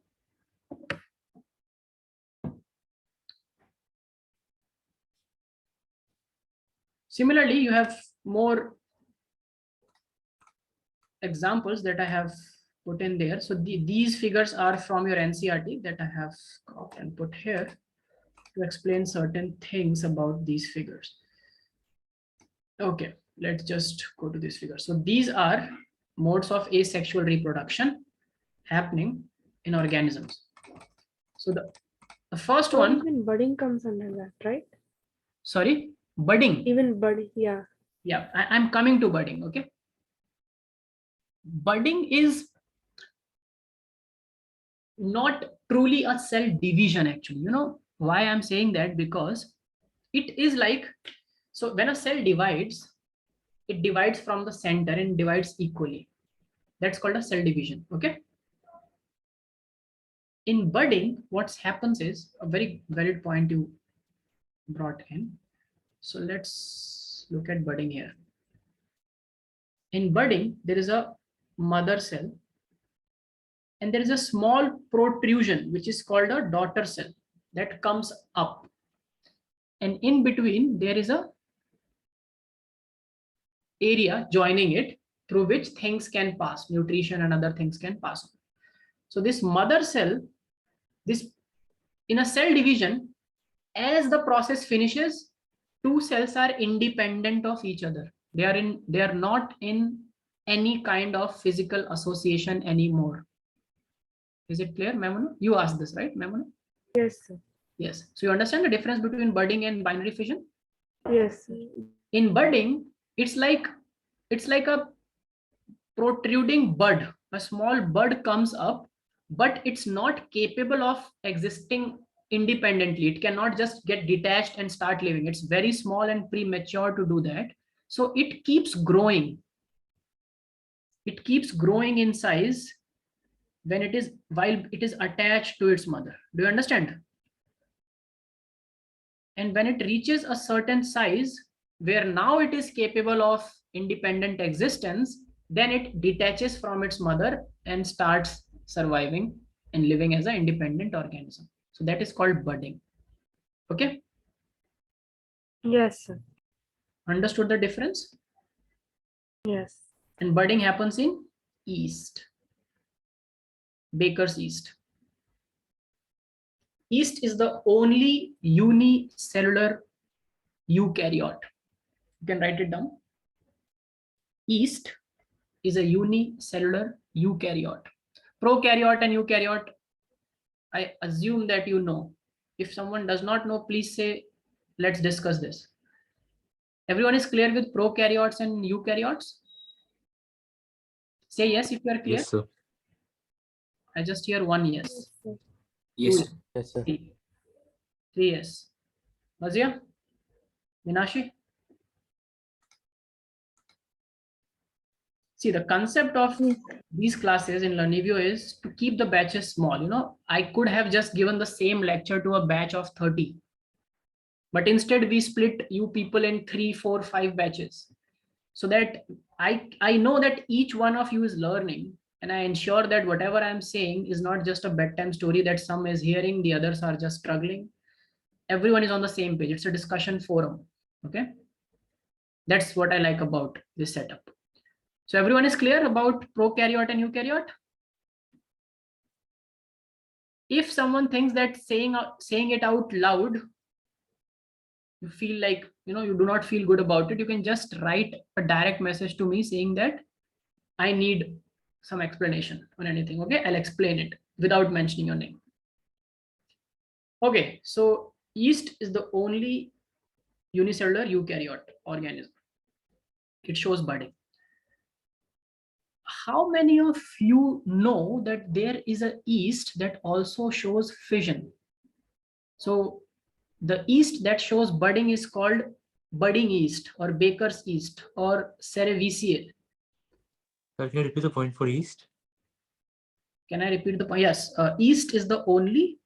Similarly, you have more examples that I have put in there. So these figures are from your NCERT that I have cropped and put here to explain certain things about these figures. Okay, let's just go to these figures. So these are modes of asexual reproduction happening in organisms. So the first one. Even budding comes under that, right? Sorry, budding. Even budding, yeah. Yeah, I'm coming to budding. Okay. Budding is not truly a cell division, actually. You know why I'm saying that? Because it is like, so when a cell divides, it divides from the center and divides equally. That's called a cell division. Okay. In budding, what happens is a very valid point you brought in. So let's look at budding here. In budding, there is a mother cell and there is a small protrusion which is called a daughter cell that comes up, and in between there is a area joining it through which things can pass, nutrition and other things can pass on. So this mother cell, this in a cell division, as the process finishes, two cells are independent of each other. They are not in any kind of physical association anymore. Is it clear, Memona? You asked this, right, Memona? Yes, sir. Yes. So you understand the difference between budding and binary fission? Yes, sir. In budding, it's like a protruding bud. A small bud comes up, but it's not capable of existing independently. It cannot just get detached and start living. It's very small and premature to do that. So it keeps growing. It keeps growing in size while it is attached to its mother. Do you understand? And when it reaches a certain size where now it is capable of independent existence, then it detaches from its mother and starts surviving and living as an independent organism. So that is called budding. Okay, Yes, sir. understood the difference? Yes. And budding happens in yeast, baker's yeast. Yeast is the only unicellular eukaryote. You can write it down. Yeast is a unicellular eukaryote. Prokaryote and eukaryote, I assume that you know. If someone does not know, please say, let's discuss this. Everyone is clear with prokaryotes and eukaryotes? Say yes if you are clear. Yes, sir. I just hear one yes. Yes, sir. Yes, Two sir. Yes, sir. Three yes. Mazia? Minashi? See, the concept of Yes. these classes in Learnivio is to keep the batches small. You know, I could have just given the same lecture to a batch of 30. But instead we split you people in 3, 4, 5 batches. So that I know that each one of you is learning, and I ensure that whatever I'm saying is not just a bedtime story that some is hearing, the others are just struggling. Everyone is on the same page. It's a discussion forum. Okay. That's what I like about this setup. So everyone is clear about prokaryote and eukaryote? If someone thinks that saying it out loud, you feel like, you do not feel good about it, you can just write a direct message to me saying that I need some explanation on anything. Okay, I'll explain it without mentioning your name. Okay, so yeast is the only unicellular eukaryote organism. It shows budding. How many of you know that there is a yeast that also shows fission? So the yeast that shows budding is called budding yeast or baker's yeast or cerevisiae. Sir, can you repeat the point for yeast? Can I repeat the point? Yes, yeast is the only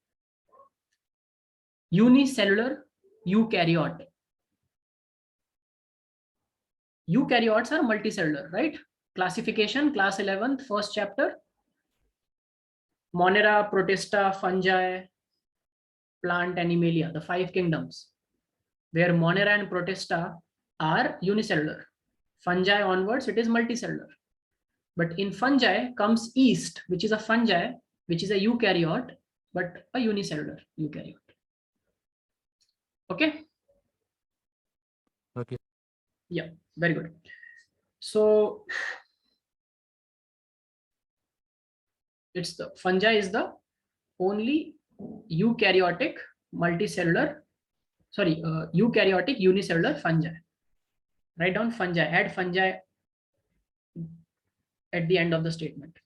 unicellular eukaryote. Eukaryotes are multicellular, right? Classification, class 11th, first chapter. Monera, Protista, fungi, plant, animalia, the 5 kingdoms, where Monera and Protista are unicellular. Fungi onwards, it is multicellular. But in fungi comes yeast, which is a fungi, which is a eukaryote, but a unicellular eukaryote. Okay? Okay. Yeah, very good. So it's the fungi is the only eukaryotic multicellular, eukaryotic unicellular fungi. Write down fungi, add fungi at the end of the statement.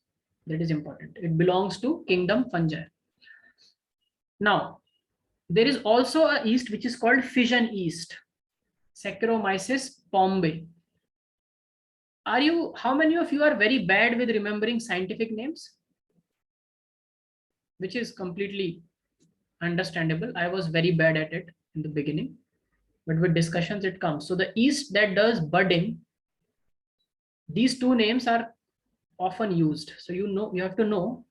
That is important. It belongs to kingdom fungi. Now, there is also a yeast which is called fission yeast, Saccharomyces pombe. How many of you are very bad with remembering scientific names? Which is completely understandable. I was very bad at it in the beginning, but with discussions it comes. So the yeast that does budding, these two names are often used. So you have to know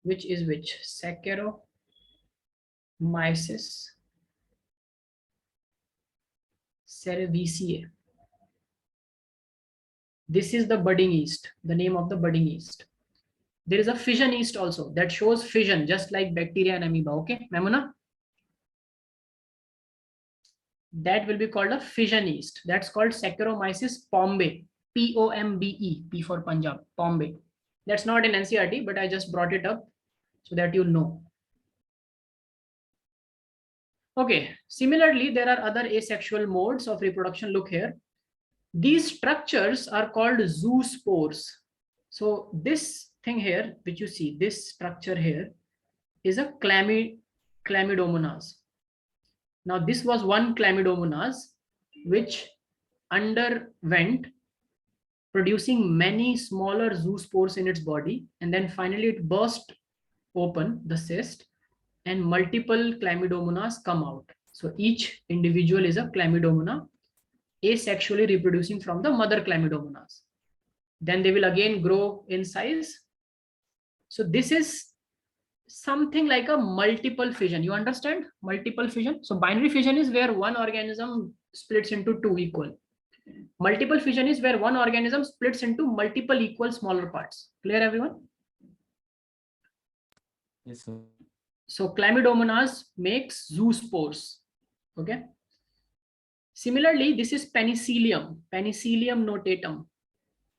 which is which. Saccharomyces cerevisiae. This is the budding yeast, the name of the budding yeast. There is a fission yeast also that shows fission, just like bacteria and amoeba. Okay, Memona? That will be called a fission yeast. That's called Saccharomyces pombe. Pombe. P for Punjab. Pombe. That's not in NCERT, but I just brought it up so that you know. Okay, similarly, there are other asexual modes of reproduction. Look here. These structures are called Zeus pores. So this thing here, which you see, this structure here is a chlamydomonas. Now this was one chlamydomonas which underwent producing many smaller zoospores in its body, and then finally it burst open the cyst and multiple chlamydomonas come out. So each individual is a chlamydomona asexually reproducing from the mother chlamydomonas. Then they will again grow in size. So this is something like a multiple fission. You understand multiple fission? So binary fission is where one organism splits into two equal. Multiple fission is where one organism splits into multiple equal smaller parts. Clear, everyone? Yes, sir. So chlamydomonas makes zoospores. Okay. Similarly, this is penicillium, Penicillium notatum.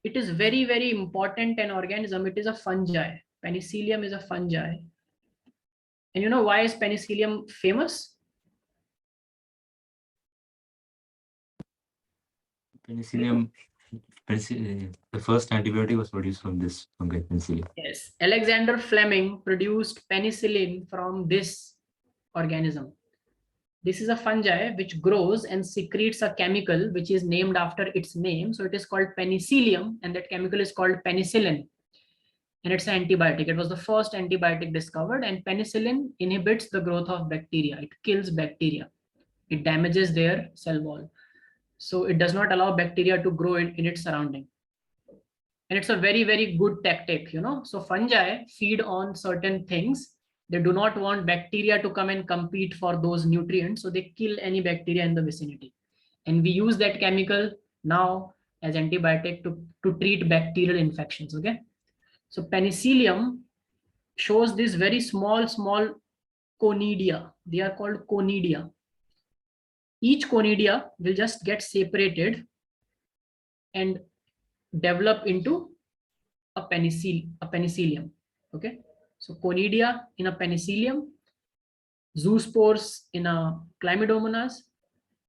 It is very, very important an organism. It is a fungi. Penicillium is a fungi. And you know why is penicillium famous? Penicillium, the first antibiotic was produced from this fungi, penicillium. Yes, Alexander Fleming produced penicillin from this organism. This is a fungi which grows and secretes a chemical which is named after its name. So it is called penicillium, and that chemical is called penicillin. And it's an antibiotic. It was the first antibiotic discovered, and penicillin inhibits the growth of bacteria. It kills bacteria. It damages their cell wall. So it does not allow bacteria to grow in its surrounding. And it's a very, very good tactic, you know. So fungi feed on certain things. They do not want bacteria to come and compete for those nutrients. So they kill any bacteria in the vicinity. And we use that chemical now as antibiotic to treat bacterial infections. Okay. So penicillium shows this very small conidia. They are called conidia. Each conidia will just get separated and develop into a penicillium. Okay. So conidia in a penicillium, zoospores in a chlamydomonas.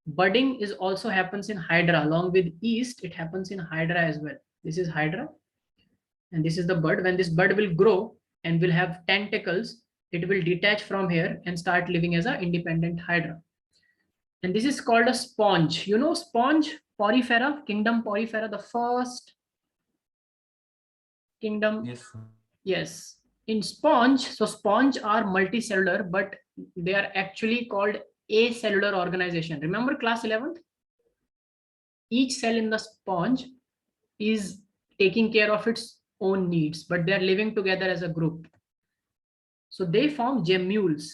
Budding is also happens in hydra. Along with yeast, it happens in hydra as well. This is hydra, and this is the bud. When this bud will grow and will have tentacles, it will detach from here and start living as an independent hydra. And this is called a sponge. You know sponge, Porifera, kingdom Porifera, the first kingdom. Yes, sir. Yes. In sponge, so sponge are multicellular, but they are actually called acellular organization. Remember class 11th? Each cell in the sponge is taking care of its own needs, but they are living together as a group. So they form gemmules.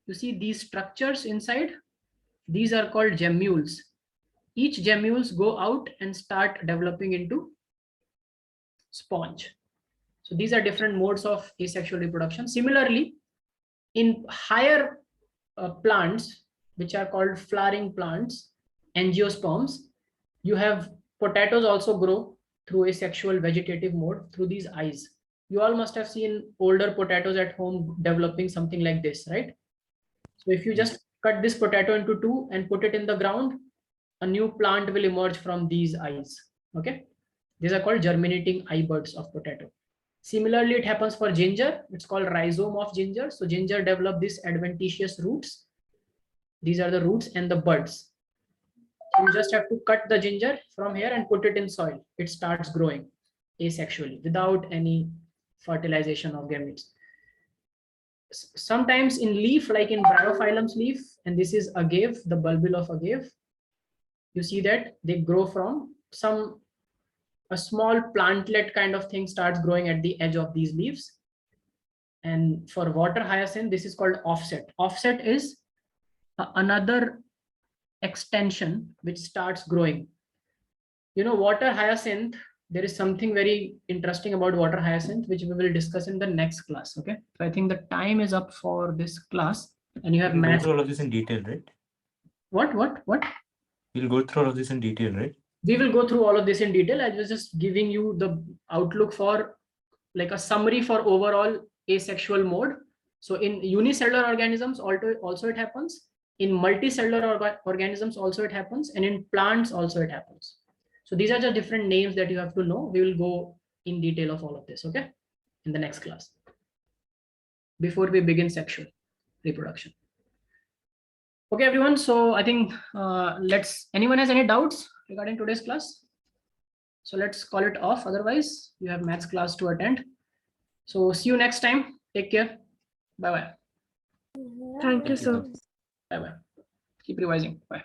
You see these structures inside? These are called gemmules. Each gemmules go out and start developing into sponge. So these are different modes of asexual reproduction. Similarly, in higher plants, which are called flowering plants, angiosperms, you have potatoes also grow through asexual vegetative mode through these eyes. You all must have seen older potatoes at home developing something like this, right? So if you just cut this potato into two and put it in the ground, a new plant will emerge from these eyes. Okay, these are called germinating eye buds of potato. Similarly, it happens for ginger. It's called rhizome of ginger. So ginger develop these adventitious roots. These are the roots and the buds. So you just have to cut the ginger from here and put it in soil. It starts growing asexually without any fertilization of gametes. Sometimes in leaf, like in Bryophyllum's leaf, and this is agave, the bulbil of agave, you see that they grow from a small plantlet kind of thing starts growing at the edge of these leaves. And for water hyacinth, this is called offset. Offset is another extension which starts growing. You know, water hyacinth, there is something very interesting about water hyacinth, which we will discuss in the next class. Okay. So I think the time is up for this class, and you have We'll go math. through all of this in detail, right? What? We'll go through all of this in detail, right? We will go through all of this in detail. I was just giving you the outlook for like a summary for overall asexual mode. So in unicellular organisms also it happens. In multicellular organisms also it happens, and in plants also it happens. So these are the different names that you have to know. We will go in detail of all of this, okay, in the next class, before we begin sexual reproduction. Okay, everyone. So I think anyone has any doubts regarding today's class? So let's call it off. Otherwise, you have maths class to attend. So see you next time. Take care. Bye bye. Thank you, sir. Bye bye. Keep revising. Bye.